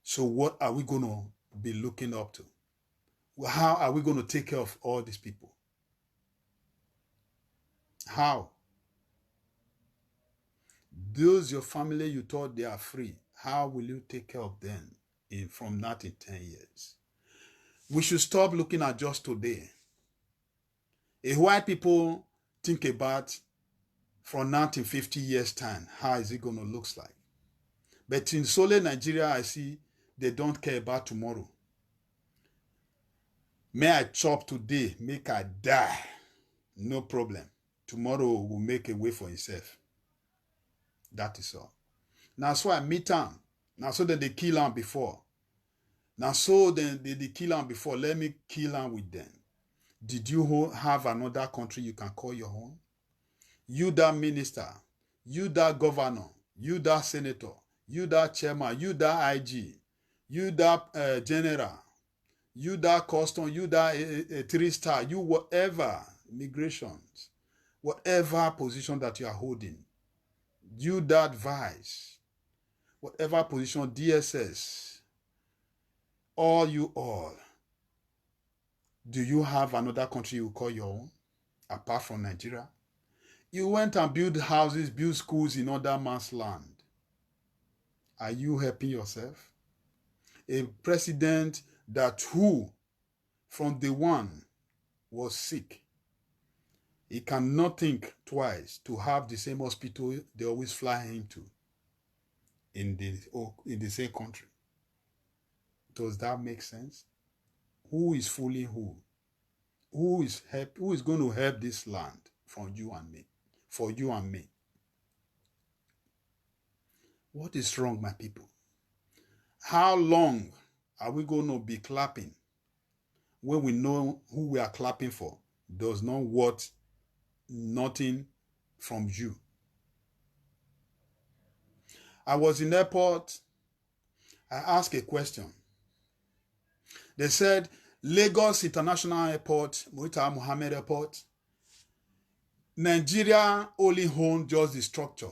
So what are we going to be looking up to? How are we going to take care of all these people? How? Those your family you thought they are free, how will you take care of them from that in 10 years? We should stop looking at just today. A white people think about from now in 50 years time, how is it going to look like? But in solely Nigeria, I see they don't care about tomorrow. May I chop today, make I die, no problem. Tomorrow will make a way for himself. That is all. Now so I meet them. Now so that they kill them before. Now so then they kill them before. Let me kill them with them. Did you have another country you can call your own? You that minister, you that governor, you that senator, you that chairman, you that IG, you that general, you that custom, you that 3-star, you whatever, migrations, whatever position that you are holding, you that vice, whatever position, DSS, all, do you have another country you call your own, apart from Nigeria? You went and built houses, built schools in other man's land. Are you helping yourself? A president who, from day one, was sick. He cannot think twice to have the same hospital they always fly him to in the same country. Does that make sense? Who is fooling who? Who is going to help this land from you and me? For you and me. What is wrong, my people? How long are we going to be clapping when we know who we are clapping for does not want nothing from you? I was in the airport. I asked a question. They said Lagos International Airport, Murtala Muhammed Airport, Nigeria only owns just the structure.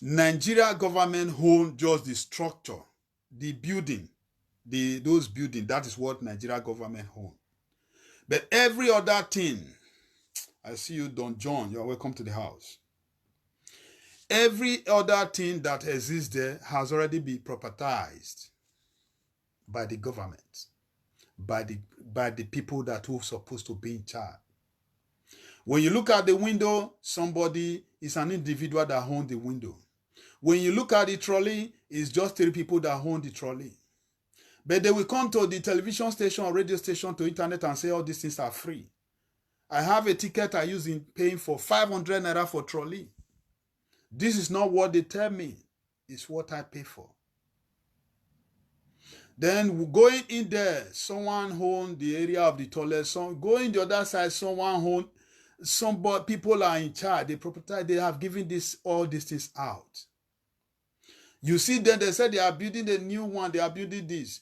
Nigeria government owns just the structure, the building, those buildings. That is what Nigeria government owns. But every other thing, I see you, Don John. You are welcome to the house. Every other thing that exists there has already been propertized by the government, by the people that were supposed to be in charge. When you look at the window, somebody is an individual that owns the window. When you look at the trolley, it's just 3 people that own the trolley. But they will come to the television station or radio station to internet and say all these things are free. I have a ticket I use in paying for 500 naira for trolley. This is not what they tell me. It's what I pay for. Then going in there, someone own the area of the toilet. Going the other side, someone own. Somebody, people are in charge. The proprietor, they have given all these things out. You see, then they said they are building a new one. They are building this.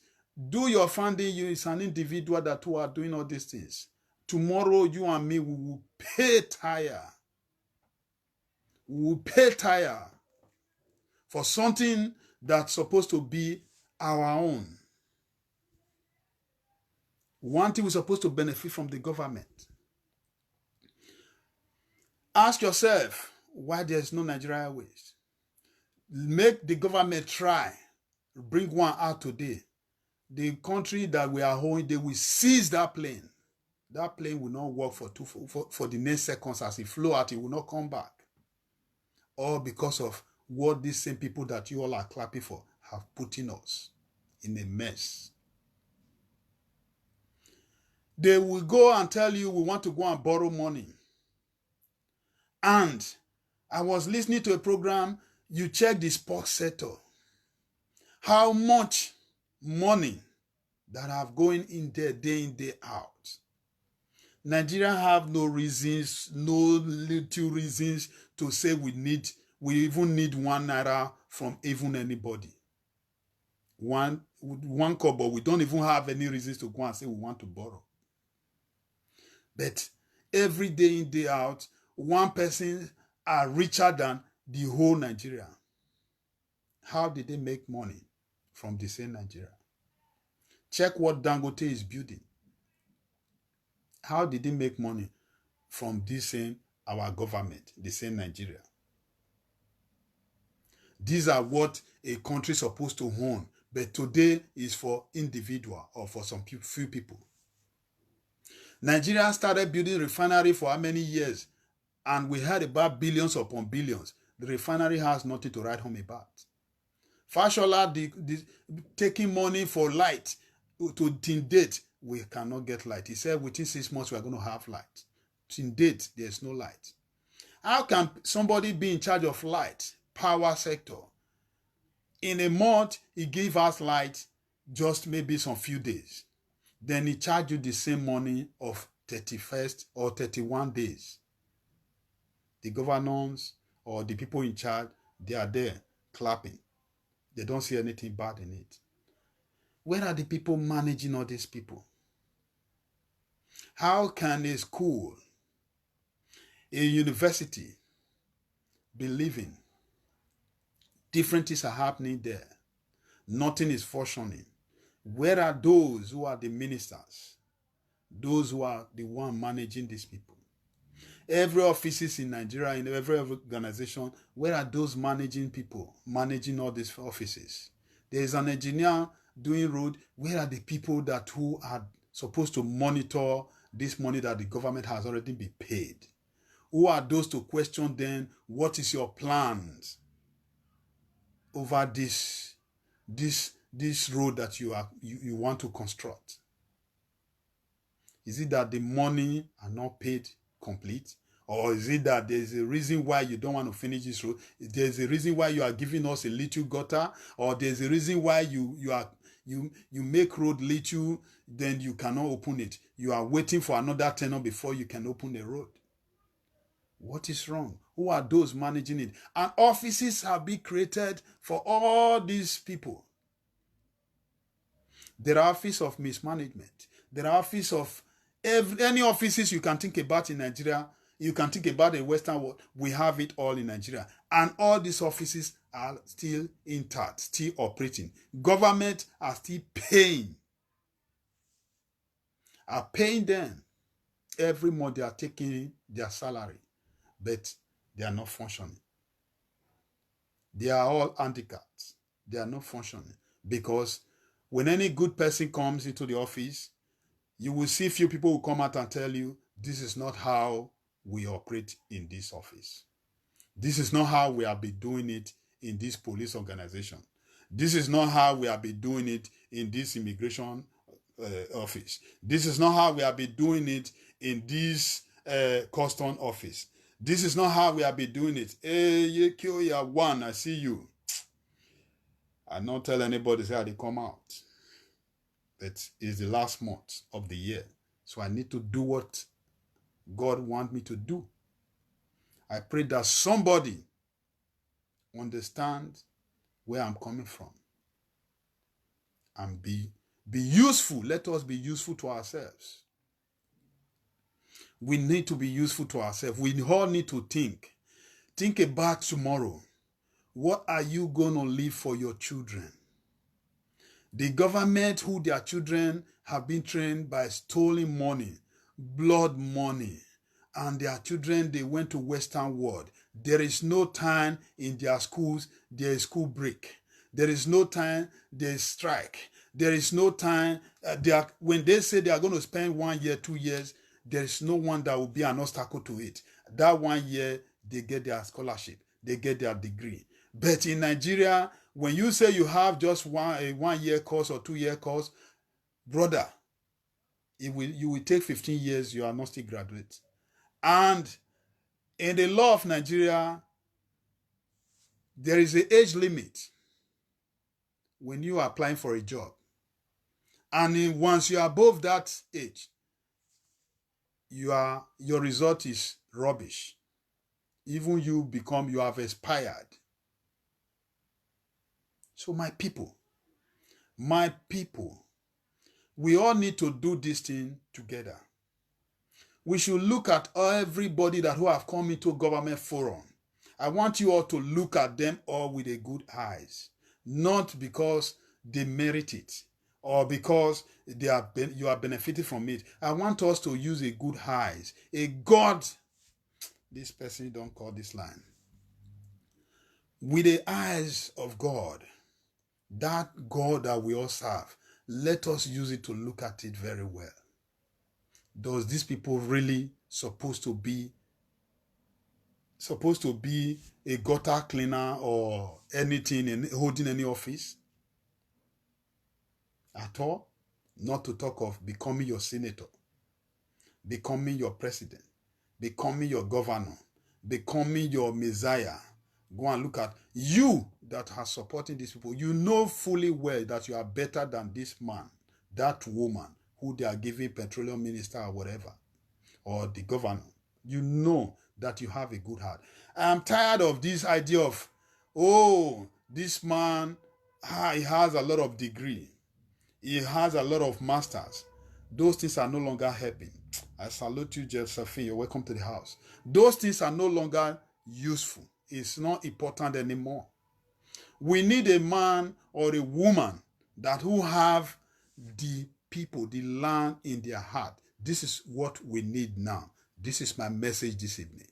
Do your funding. You is an individual that who are doing all these things. Tomorrow, you and me, we will pay tire. We will pay tire for something that's supposed to be our own. One thing we're supposed to benefit from the government. Ask yourself why there's no Nigeria Airways. Make the government try. Bring one out today. The country that we are holding, they will seize that plane. That plane will not work for the next seconds. As it flew out, it will not come back. All because of what these same people that you all are clapping for have put in us in a mess. They will go and tell you we want to go and borrow money. And I was listening to a program, you check the sports sector. How much money that have going in there day in, day out. Nigeria have no reasons, no little reasons to say we even need 1 naira from even anybody. One kobo, we don't even have any reasons to go and say we want to borrow. But every day in, day out, one person are richer than the whole Nigeria. How did they make money from the same Nigeria? Check what Dangote is building. How did they make money from this same, our government, the same Nigeria? These are what a country is supposed to own, but today is for individual or for some few people. Nigeria started building refinery for how many years? And we heard about billions upon billions. The refinery has nothing to write home about. Fashola, taking money for light to date, we cannot get light. He said within 6 months we are going to have light. Till date, there's no light. How can somebody be in charge of light, power sector? In a month, he give us light just maybe some few days. Then he charge you the same money of 31st or 31 days. The governors or the people in charge, they are there clapping. They don't see anything bad in it. Where are the people managing all these people? How can a school, a university be living? Different things are happening there. Nothing is functioning. Where are those who are the ministers? Those who are the one managing these people? Every offices in Nigeria, in every organization, where are those managing people, managing all these offices? There is an engineer doing road. Where are the people who are supposed to monitor this money that the government has already been paid? Who are those to question them? What is your plans over this road that you want to construct? Is it that the money are not paid complete? Or is it that there's a reason why you don't want to finish this road? There's a reason why you are giving us a little gutter? Or there's a reason why you make road little, then you cannot open it. You are waiting for another tenure before you can open the road. What is wrong? Who are those managing it? And offices have been created for all these people. There are offices of mismanagement. There are offices of any offices you can think about in Nigeria. You can think about the Western world. We have it all in Nigeria. And all these offices are still intact, still operating. Government are still paying. Are paying them. Every month they are taking their salary. But they are not functioning. They are all handicapped. They are not functioning. Because when any good person comes into the office, you will see few people who come out and tell you, this is not how we operate in this office. This is not how we have been doing it in this police organization. This is not how we have been doing it in this immigration office. This is not how we have been doing it in this custom office. This is not how we have been doing it. Hey, Yekio one, I see you. I not tell anybody say they come out. But it's the last month of the year. So I need to do what God wants me to do. I pray that somebody understands where I'm coming from. And be useful. Let us be useful to ourselves. We need to be useful to ourselves. We all need to think. Think about tomorrow. What are you going to leave for your children? The government who their children have been trained by stolen money, blood money, and their children, they went to Western world. There is no time in their schools, there is school break. There is no time, there is strike. There is no time, when they say they are going to spend 1 year, 2 years, there is no one that will be an obstacle to it. That 1 year, they get their scholarship, they get their degree. But in Nigeria, when you say you have just a 1 year course or 2 year course, brother, you will take 15 years, you are not still graduate. And in the law of Nigeria, there is an age limit when you are applying for a job. And once you are above that age, your result is rubbish. Even you have expired. So my people, we all need to do this thing together. We should look at everybody who have come into government forum. I want you all to look at them all with a good eyes. Not because they merit it or because you are benefiting from it. I want us to use a good eyes. A God, this person don't call this line. With the eyes of God, that God that we all serve, let us use it to look at it very well. Does these people really supposed to be a gutter cleaner or anything in holding any office? At all? Not to talk of becoming your senator, becoming your president, becoming your governor, becoming your messiah. Go and look at you that are supporting these people. You know fully well that you are better than this man, that woman who they are giving petroleum minister or whatever, or the governor. You know that you have a good heart. I'm tired of this idea of, oh, this man, he has a lot of degree. He has a lot of masters. Those things are no longer helping. I salute you, Josephine. You're welcome to the house. Those things are no longer useful. It's not important anymore. We need a man or a woman who have the people, the land in their heart. This is what we need now. This is my message this evening.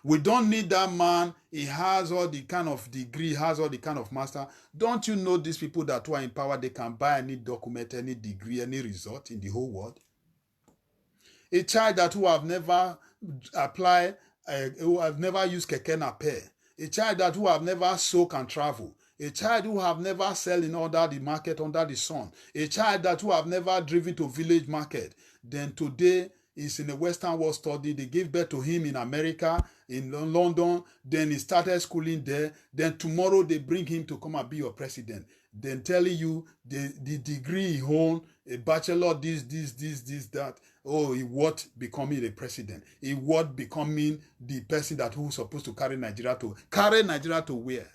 We don't need that man. He has all the kind of degree, has all the kind of master. Don't you know these people that are in power, they can buy any document, any degree, any result in the whole world? A child who have never applied, who have never used keke napep, a child who have never soak and travel, a child who have never sell in under the market under the sun, a child who have never driven to village market, then today is in a Western world study. They gave birth to him in America, in London. Then he started schooling there. Then tomorrow they bring him to come and be your president. Then telling you the degree he owns, a bachelor, this, that. Oh, he what becoming a president? He what becoming the person who's supposed to carry Nigeria to where?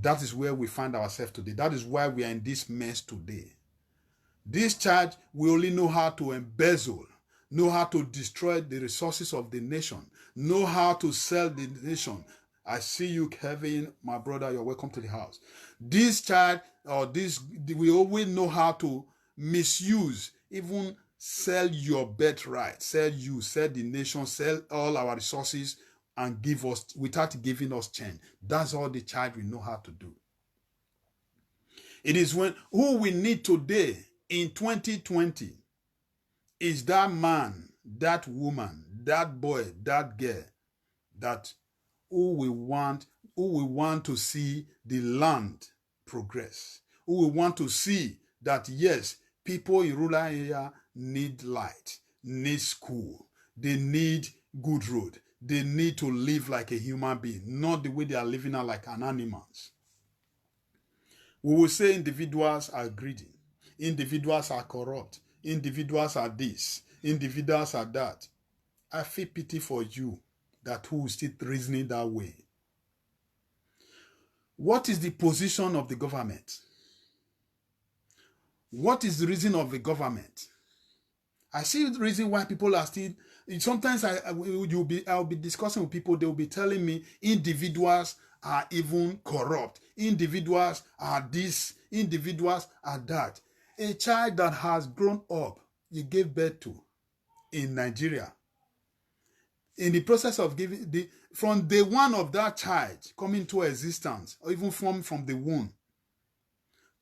That is where we find ourselves today. That is why we are in this mess today. This church, we only know how to embezzle, know how to destroy the resources of the nation, know how to sell the nation. I see you, Kevin, my brother, you're welcome to the house. This church, we always know how to misuse, even sell your birthright, sell the nation, sell all our resources and give us, without giving us change. That's all the child we know how to do. It is who we need today in 2020 is that man, that woman, that boy, that girl, who we want, who will want to see the land progress, who will want to see that, yes, people in rural area need light, need school, they need good road, they need to live like a human being, not the way they are living now like an animals. We will say individuals are greedy, individuals are corrupt, individuals are this, individuals are that. I feel pity for you that who is still reasoning that way. What is the position of the government? What is the reason of the government? I see the reason why people are still. Sometimes I'll be discussing with people. They will be telling me individuals are even corrupt. Individuals are this. Individuals are that. A child that has grown up, you gave birth to in Nigeria. In the process of giving from day one of that child coming to existence, or even from the womb,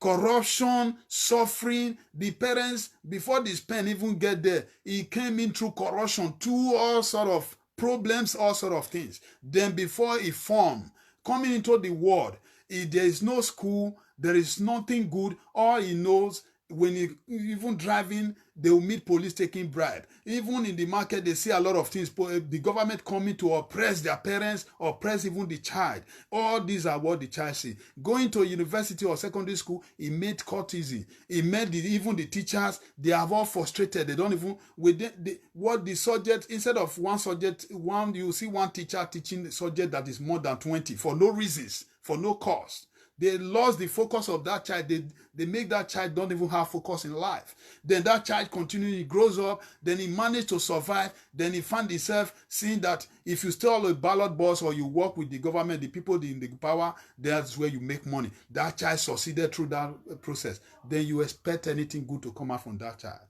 corruption, suffering, the parents, before the sperm even get there, it came in through corruption, through all sort of problems, all sort of things. Then before it formed, coming into the world, there is no school, there is nothing good. All he knows, when he even driving, they will meet police taking bribe. Even in the market, they see a lot of things. The government coming to oppress their parents, oppress even the child. All these are what the child see. Going to university or secondary school, it made courtesy. It made even the teachers, they are all frustrated. They don't even, what the subject, instead of one subject, you see one teacher teaching the subject that is more than 20 for no reasons, for no cause. They lost the focus of that child. They make that child don't even have focus in life. Then that child continues, he grows up, then he managed to survive. Then he found himself seeing that if you steal a ballot box or you work with the government, the people in the power, that's where you make money. That child succeeded through that process. Then you expect anything good to come out from that child.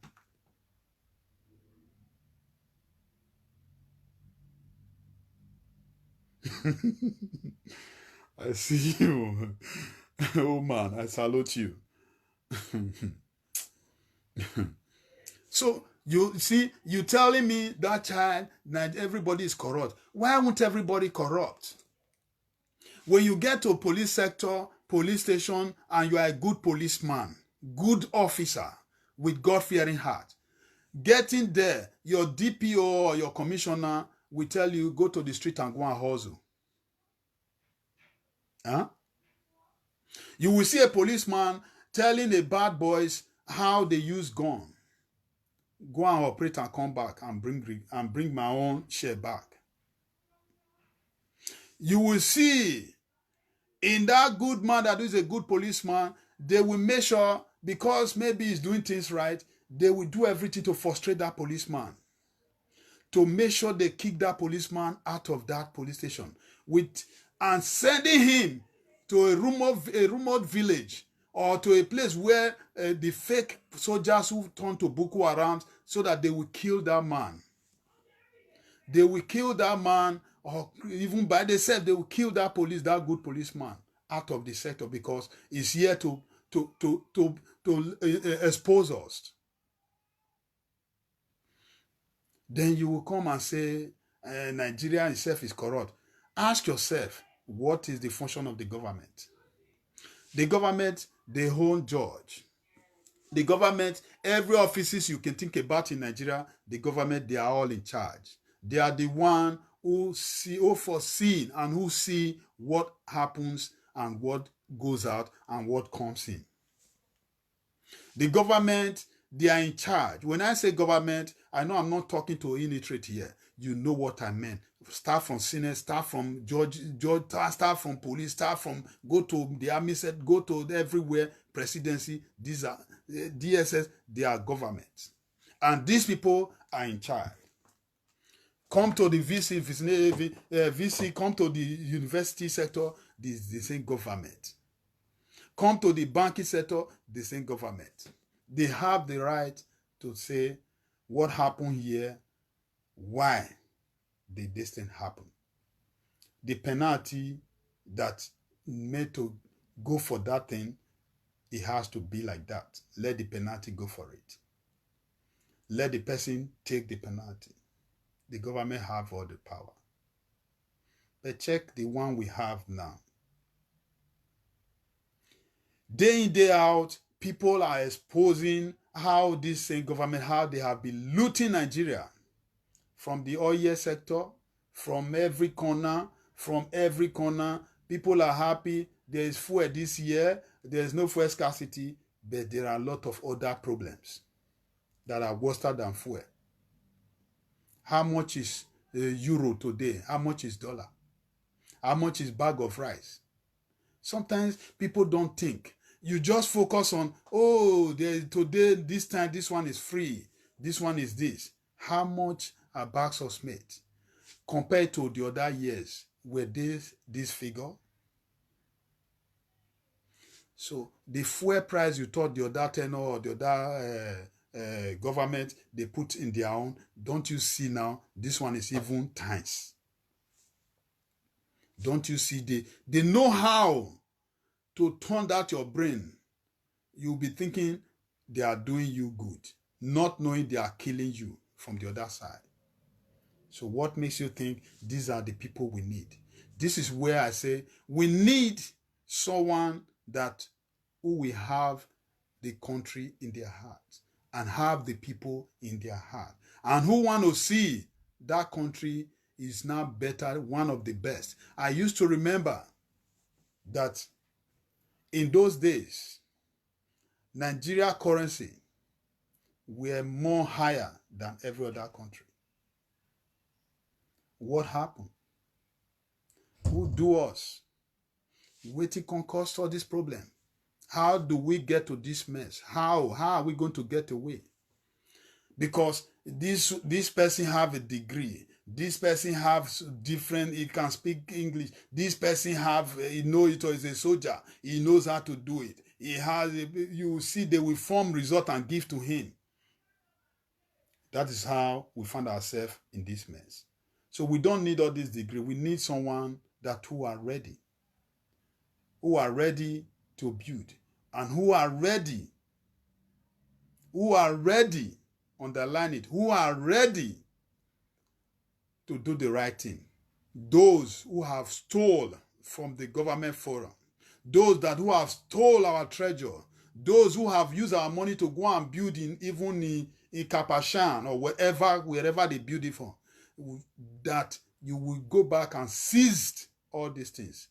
I see you. Oh man, I salute you. So you see, you telling me that child, that everybody is corrupt. Why won't everybody corrupt? When you get to a police sector, police station, and you are a good policeman, good officer with God-fearing heart, getting there, your DPO or your commissioner will tell you, go to the street and go and hustle. Huh? You will see a policeman telling the bad boys how they use gun. Go and operate and come back and bring my own share back. You will see in that good man that is a good policeman, they will make sure, because maybe he's doing things right, they will do everything to frustrate that policeman, to make sure they kick that policeman out of that police station, and sending him to a remote village or to a place where the fake soldiers who turn to Boko Haram, so that they will kill that man. They will kill that man, or even by themselves, they will kill that good policeman out of the sector, because he's here to expose us. Then you will come and say, Nigeria itself is corrupt. Ask yourself, what is the function of the government? The government, they own judge. The government, every offices you can think about in Nigeria, the government, they are all in charge. They are the one who foresee and who see what happens and what goes out and what comes in. The government, they are in charge. When I say government, I know I'm not talking to illiterate here. You know what I meant. Start from Senate, start from judge, start from police, go to the army, go to everywhere, presidency. These are DSS, they are government. And these people are in charge. Come to the VC, come to the university sector, the same government. Come to the banking sector, the same government. They have the right to say what happened here, why did this thing happen. The penalty that made to go for that thing, it has to be like that. Let the penalty go for it. Let the person take the penalty. The government have all the power. But check the one we have now. Day in, day out, people are exposing how this same government, how they have been looting Nigeria from the oil sector, from every corner, People are happy. There is fuel this year. There is no fuel scarcity, but there are a lot of other problems that are worse than fuel. How much is euro today? How much is dollar? How much is bag of rice? Sometimes people don't think. You just focus on, oh, today, this time, this one is free. This one is this. How much are bags of cement compared to the other years? Were this figure? So the fuel price you thought the other tenor or the other government they put in their own, don't you see now? This one is even times. Don't you see? They know how to turn out your brain. You'll be thinking they are doing you good, not knowing they are killing you from the other side. So what makes you think these are the people we need? This is where I say we need someone who will have the country in their heart and have the people in their heart and who want to see that country is now better, one of the best. I used to remember that in those days, Nigeria currency were more higher than every other country. What happened? Who do us? Waiting can cause all this problem. How do we get to this mess? How are we going to get away? Because this person have a degree. This person have different, he can speak English. This person he know it or is a soldier. He knows how to do it. You see, they will form result and give to him. That is how we find ourselves in this mess. So we don't need all this degree. We need someone who are ready to build, and who are ready, underline it, who are ready to do the right thing. Those who have stolen from the government forum, those who have stole our treasure, those who have used our money to go and build even in Kapashan or wherever they build it from, that you will go back and seize all these things.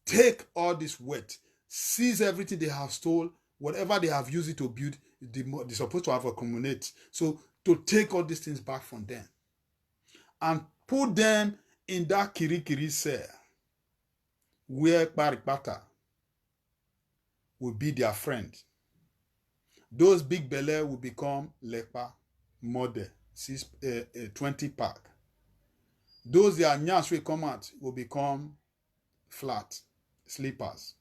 Take all this weight, seize everything they have stolen, whatever they have used it to build, they're supposed to have accumulated. So to take all these things back from them and put them in that Kirikiri cell where Paripata will be their friend. Those big belly will become Lepa, Mode, 20 pack. Those their nyas will come out will become flat, sleepers.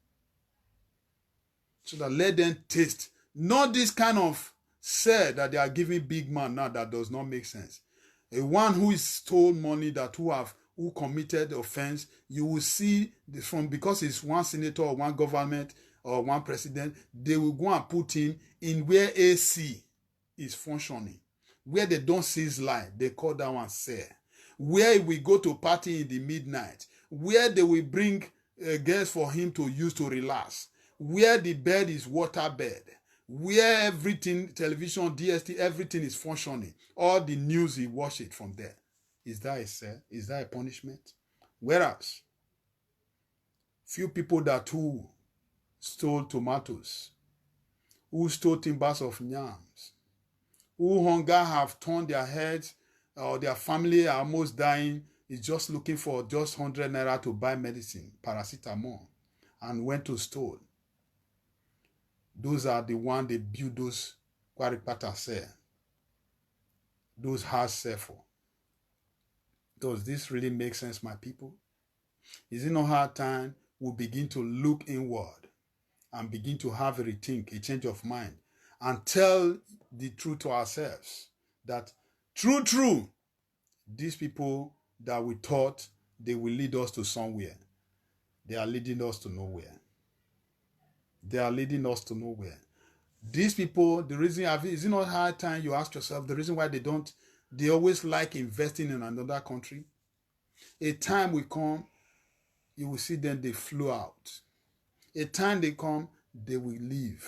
So that let them taste. Not this kind of say that they are giving big man now that does not make sense. A one who is stole money who committed offense, you will see because it's one senator or one government or one president, they will go and put him in where AC is functioning. Where they don't seize light, they call that one say. Where we go to party in the midnight, where they will bring guests for him to use to relax, where the bed is water bed, where everything, television, DST, everything is functioning. All the news, he watch it from there. Is that a say? Is that a punishment? Whereas, few people who stole tomatoes, who stole timbers of yams, who hunger have turned their heads, or their family are almost dying, is just looking for just 100 naira to buy medicine, paracetamol, and went to store. Those are the ones they build those Kwaripata say. Those hard say for. Does this really make sense, my people? Is it not hard time we begin to look inward and begin to have a rethink, a change of mind, and tell the truth to ourselves that true, these people that we thought they will lead us to somewhere, they are leading us to nowhere. They are leading us to nowhere. These people, the reason, is it not hard time you ask yourself, the reason why they always like investing in another country? A time will come you will see them, they flow out. A time they come, they will leave.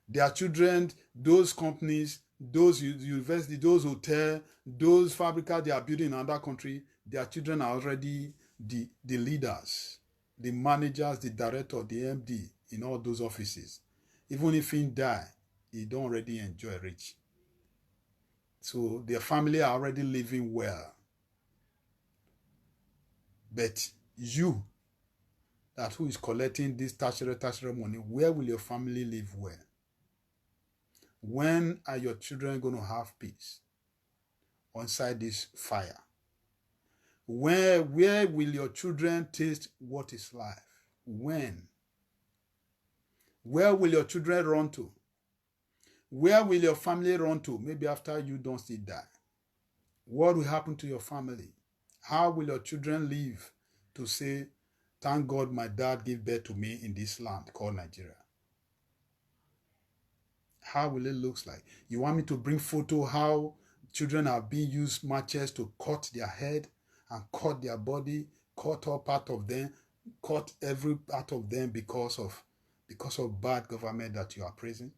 Their children, those companies, those universities, those hotels, those fabricas they are building in another country, their children are already the leaders, the managers, the director, the MD in all those offices. Even if he die, he don't already enjoy rich. So their family are already living well. But you, that who is collecting this tertiary money, where will your family live well? When are your children going to have peace inside this fire? Where will your children taste what is life? When? Where will your children run to? Where will your family run to? Maybe after you don't still die. What will happen to your family? How will your children live to say, thank God my dad gave birth to me in this land called Nigeria? How will it look like? You want me to bring photo how children are being used matches to cut their head and cut their body, cut all part of them, cut every part of them because of bad government that you are praising?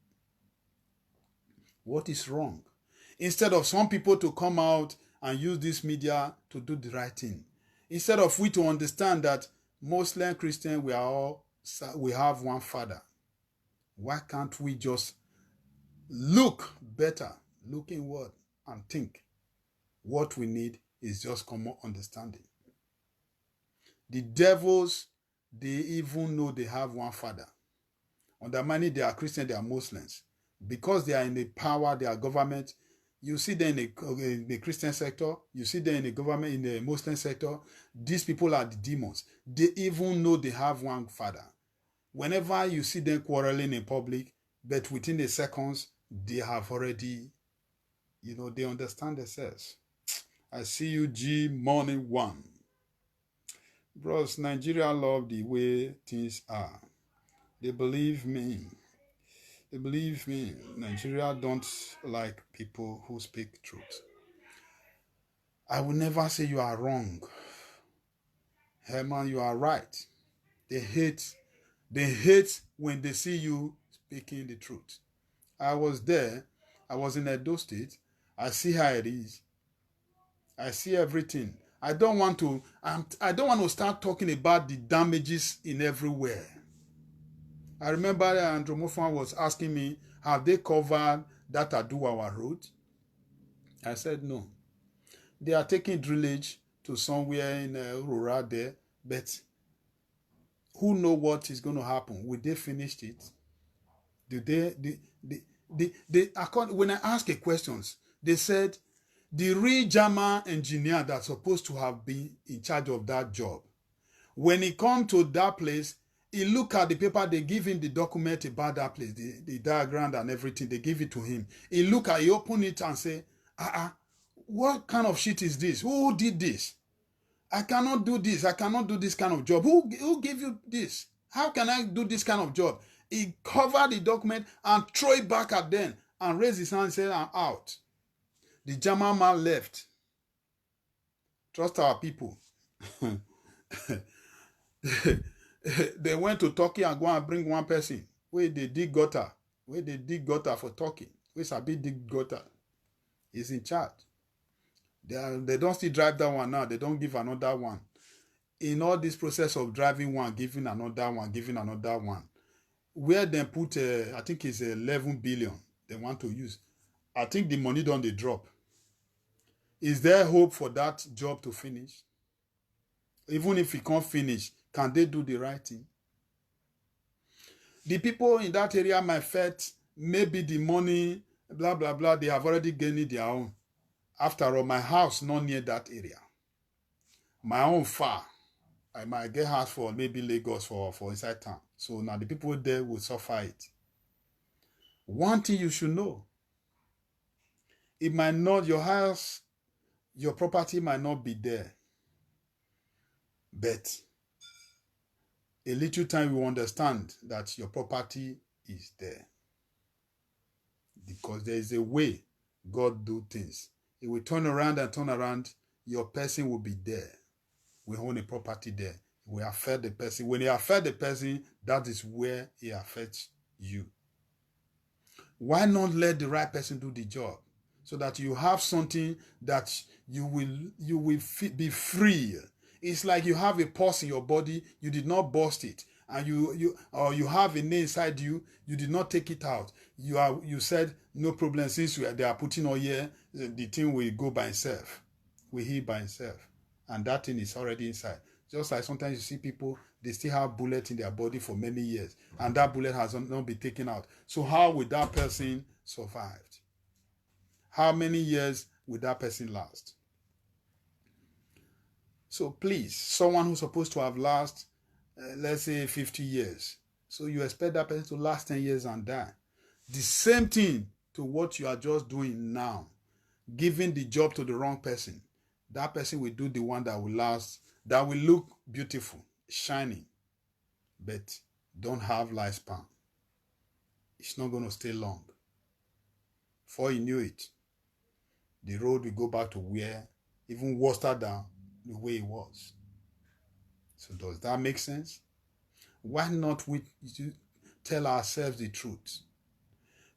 What is wrong? Instead of some people to come out and use this media to do the right thing, instead of we to understand that Muslim, Christian, we have one Father. Why can't we just look better, look inward and think? What we need is just common understanding. The devils, they even know they have one Father. Undermining they are Christian, they are Muslims. Because they are in the power, they are government. You see them in the Christian sector, you see them in the government, in the Muslim sector. These people are the demons. They even know they have one Father. Whenever you see them quarreling in public, but within the seconds, they have already, they understand themselves. I see you, G, morning one. Bros, Nigeria love the way things are. They believe me. Nigeria don't like people who speak truth. I will never say you are wrong. Herman, you are right. They hate when they see you speaking the truth. I was there. I was in Edo State. I see how it is. I see everything. I don't want to start talking about the damages in everywhere. I remember Andrew Mofan was asking me, have they covered that Aduwawa road? I said no. They are taking drillage to somewhere in rural there, but who know what is going to happen? Will they finish it? When I asked the questions, they said the real German engineer that's supposed to have been in charge of that job, when he come to that place, he look at the paper, they give him the document about that place, the diagram and everything, they give it to him. He open it and say, what kind of shit is this? Who did this? I cannot do this. I cannot do this kind of job. Who gave you this? How can I do this kind of job? He covered the document and throw it back at them and raise his hand and say, I'm out. The German man left. Trust our people. They went to Turkey and go and bring one person. Where they dig gutter. For Turkey. Where Sabi dig gutter. He's in charge. They don't still drive that one now. They don't give another one. In all this process of driving one, giving another one, where they put, I think it's 11 billion they want to use. I think the money don't they drop. Is there hope for that job to finish? Even if it can't finish, can they do the right thing? The people in that area might felt maybe the money, blah, blah, blah, they have already gained their own. After all, my house not near that area. My own far. I might get house for maybe Lagos for inside town. So now the people there will suffer it. One thing you should know. It might not, your house, your property might not be there. But a little time you understand that your property is there. Because there is a way God do things. It will turn around, your person will be there. We own a property there. We affect the person. When you affect the person, that is where it affects you. Why not let the right person do the job, so that you have something that you will be free? It's like you have a pulse in your body, you did not burst it, and you have a nail inside you, you did not take it out. You said no problem, since they are putting oil here, the thing will go by itself, will heal by itself, and that thing is already inside. Just like sometimes you see people, they still have bullet in their body for many years, and that bullet has not been taken out. So how will that person survive? How many years will that person last? So please, someone who's supposed to have last, let's say 50 years, so you expect that person to last 10 years and die. The same thing to what you are just doing now. Giving the job to the wrong person, that person will do the one that will last, that will look beautiful, shining, but don't have lifespan. It's not going to stay long. Before you knew it, the road will go back to where, even worse than the way it was. So does that make sense? Why not we tell ourselves the truth?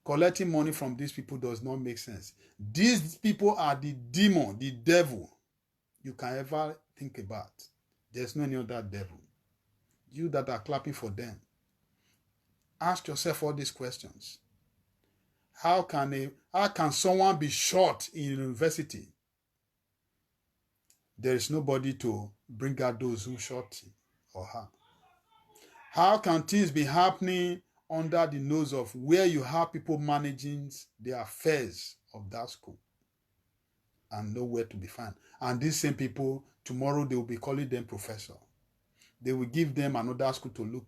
Collecting money from these people does not make sense. These people are the demon, the devil you can ever think about. There's no any other devil. You that are clapping for them, ask yourself all these questions. How can someone be short in university? There is nobody to bring out those who shot him or her. How can things be happening under the nose of where you have people managing the affairs of that school and nowhere to be found? And these same people, tomorrow they will be calling them professor. They will give them another school to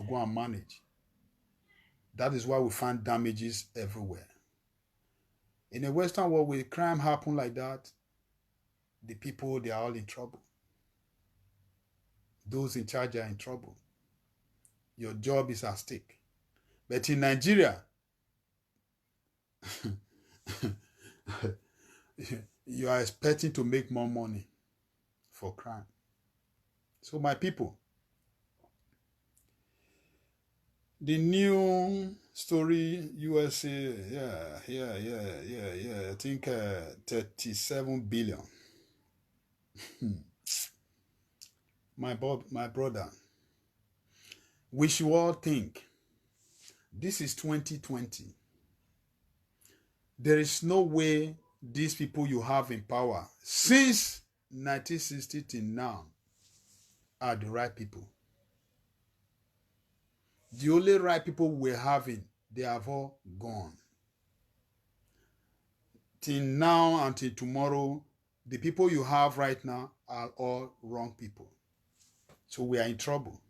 go and manage. That is why we find damages everywhere. In a Western world where crime happen like that, the people, they are all in trouble. Those in charge are in trouble. Your job is at stake. But in Nigeria, you are expecting to make more money for crime. So my people, the new story, USA, I think 37 billion. My brother, we should all think, this is 2020. There is no way these people you have in power since 1960 till now are the right people. The only right people we're having, they have all gone. Till now until tomorrow, the people you have right now are all wrong people. So we are in trouble.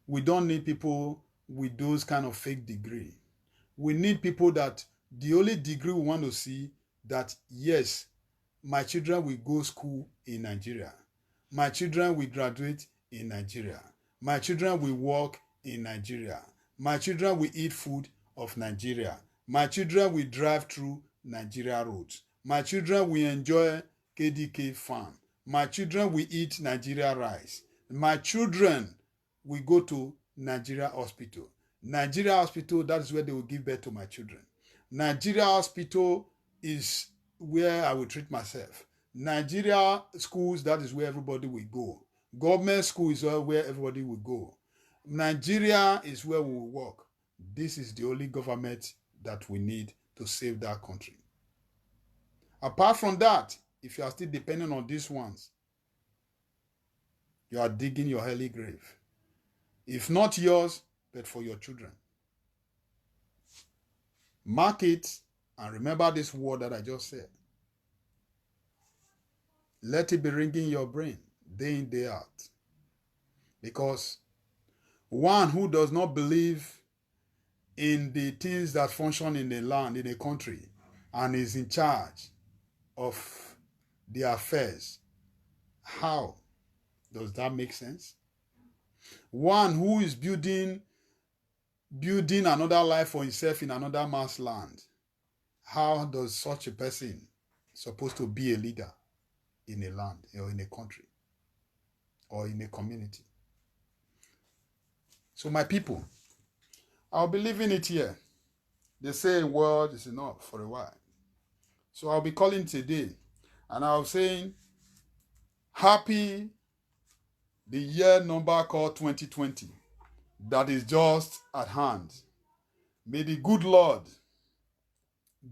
We don't need people with those kind of fake degree. We need people that the only degree we want to see, that yes, my children will go school in Nigeria. My children will graduate in Nigeria. My children will work in Nigeria. My children will eat food of Nigeria. My children will drive through Nigeria roads. My children will enjoy KDK farm. My children will eat Nigeria rice. My children will go to Nigeria hospital. Nigeria hospital, that is where they will give birth to my children. Nigeria hospital is where I will treat myself. Nigeria schools, that is where everybody will go. Government school is where everybody will go. Nigeria is where we will work. This is the only government that we need to save that country. Apart from that, if you are still depending on these ones, you are digging your early grave. If not yours, but for your children. Mark it and remember this word that I just said. Let it be ringing in your brain day in, day out. Because one who does not believe in the things that function in a land, in a country, and is in charge of the affairs, how does that make sense? One who is building another life for himself in another man's land, how does such a person supposed to be a leader in a land or in a country or in a community? So my people, I'll be leaving it here. They say a word is enough for a while. So I'll be calling today, and I'll saying, happy the year number called 2020 that is just at hand. May the good Lord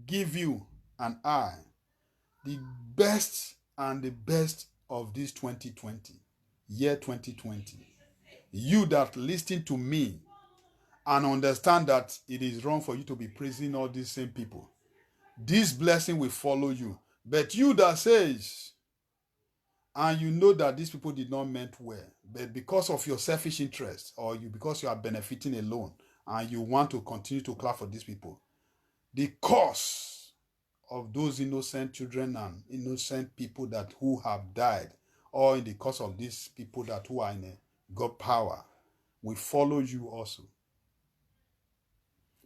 give you and I the best and the best of this 2020, year 2020. You that listen to me and understand that it is wrong for you to be praising all these same people. This blessing will follow you. But you that says, and you know that these people did not meant well, but because of your selfish interest or because you are benefiting alone and you want to continue to clap for these people, the cause of those innocent children and innocent people who have died, or in the cause of these people who are in a God power, will follow you also.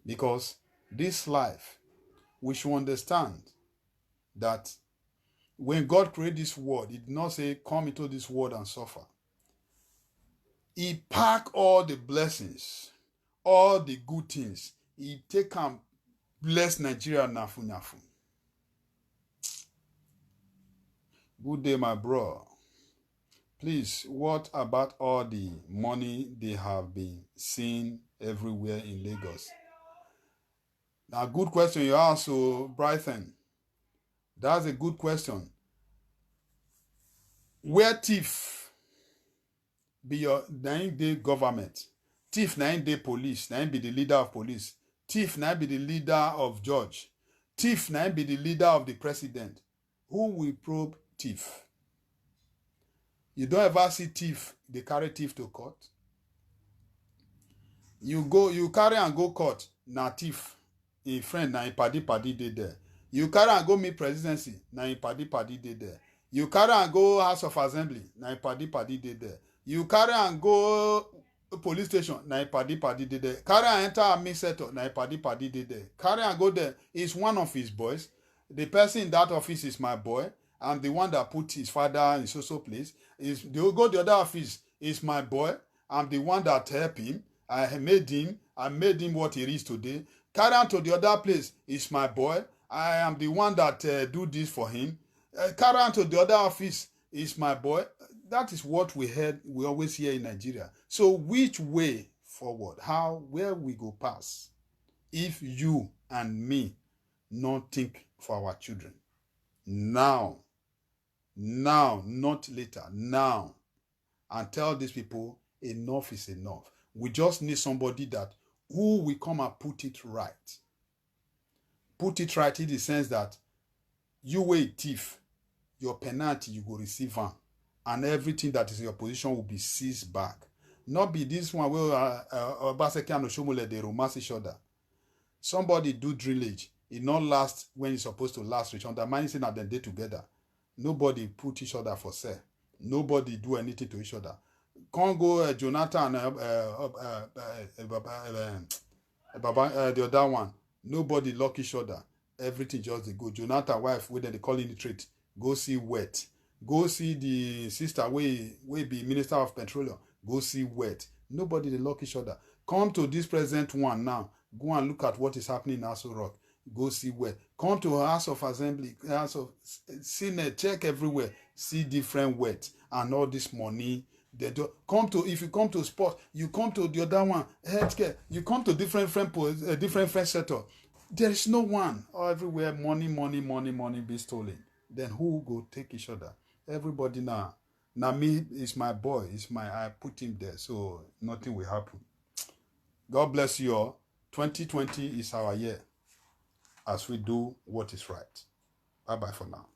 Because this life, we should understand that when God created this world, He did not say, come into this world and suffer. He packed all the blessings, all the good things. He take and bless Nigeria nafu nafu. Good day, my bro. Please, what about all the money they have been seeing everywhere in Lagos? Now, good question you ask, so Brighton. That's a good question. Where thief be your 9-day government? Thief 9-day police, 9 be the leader of police. Thief 9 be the leader of judge. Thief 9 be the leader of the president. Who will probe thief? You don't ever see thief, they carry thief to court. You carry and go court, na thief. A friend, na paddy dey there. You carry and go meet presidency, na paddy dey there. You carry and go House of Assembly, na paddy dey there. You carry and go police station, na paddy dey there. Carry and enter army sector, na paddy dey there. Carry and go there, is one of his boys. The person in that office is my boy. I'm the one that put his father in so place. They will go to the other office, is my boy. I'm the one that helped him. I made him what he is today. Carry on to the other place, is my boy. I am the one that do this for him. Carry on to the other office, is my boy. That is what we always hear in Nigeria. So which way forward? Where we go pass? If you and me not think for our children. Now, not later, now. And tell these people, enough is enough. We just need somebody who will come and put it right. Put it right in the sense that you were a thief, your penalty you go receive one, and everything that is in your position will be seized back. Not be this one where Obaseki and Oshomole they romance each other. Somebody do drillage. It not last when it's supposed to last, which undermines saying that they together. Nobody put each other for sale. Nobody do anything to each other. Can't go Jonathan the other one. Nobody lock each other. Everything just they go. Jonathan wife, where they call in the trade. Go see wet. Go see the sister we be Minister of Petroleum. Go see wet. Nobody they lock each other. Come to this present one now. Go and look at what is happening in Aso Rock. Go see where. Come to House of Assembly, House of Senate, check everywhere. See different wet and all this money. If you come to sport, you come to the other one, healthcare, you come to different sector. There is no one. Everywhere money be stolen. Then who go take each other? Everybody now. Now me is my boy. I put him there. So nothing will happen. God bless you all. 2020 is our year as we do what is right. Bye-bye for now.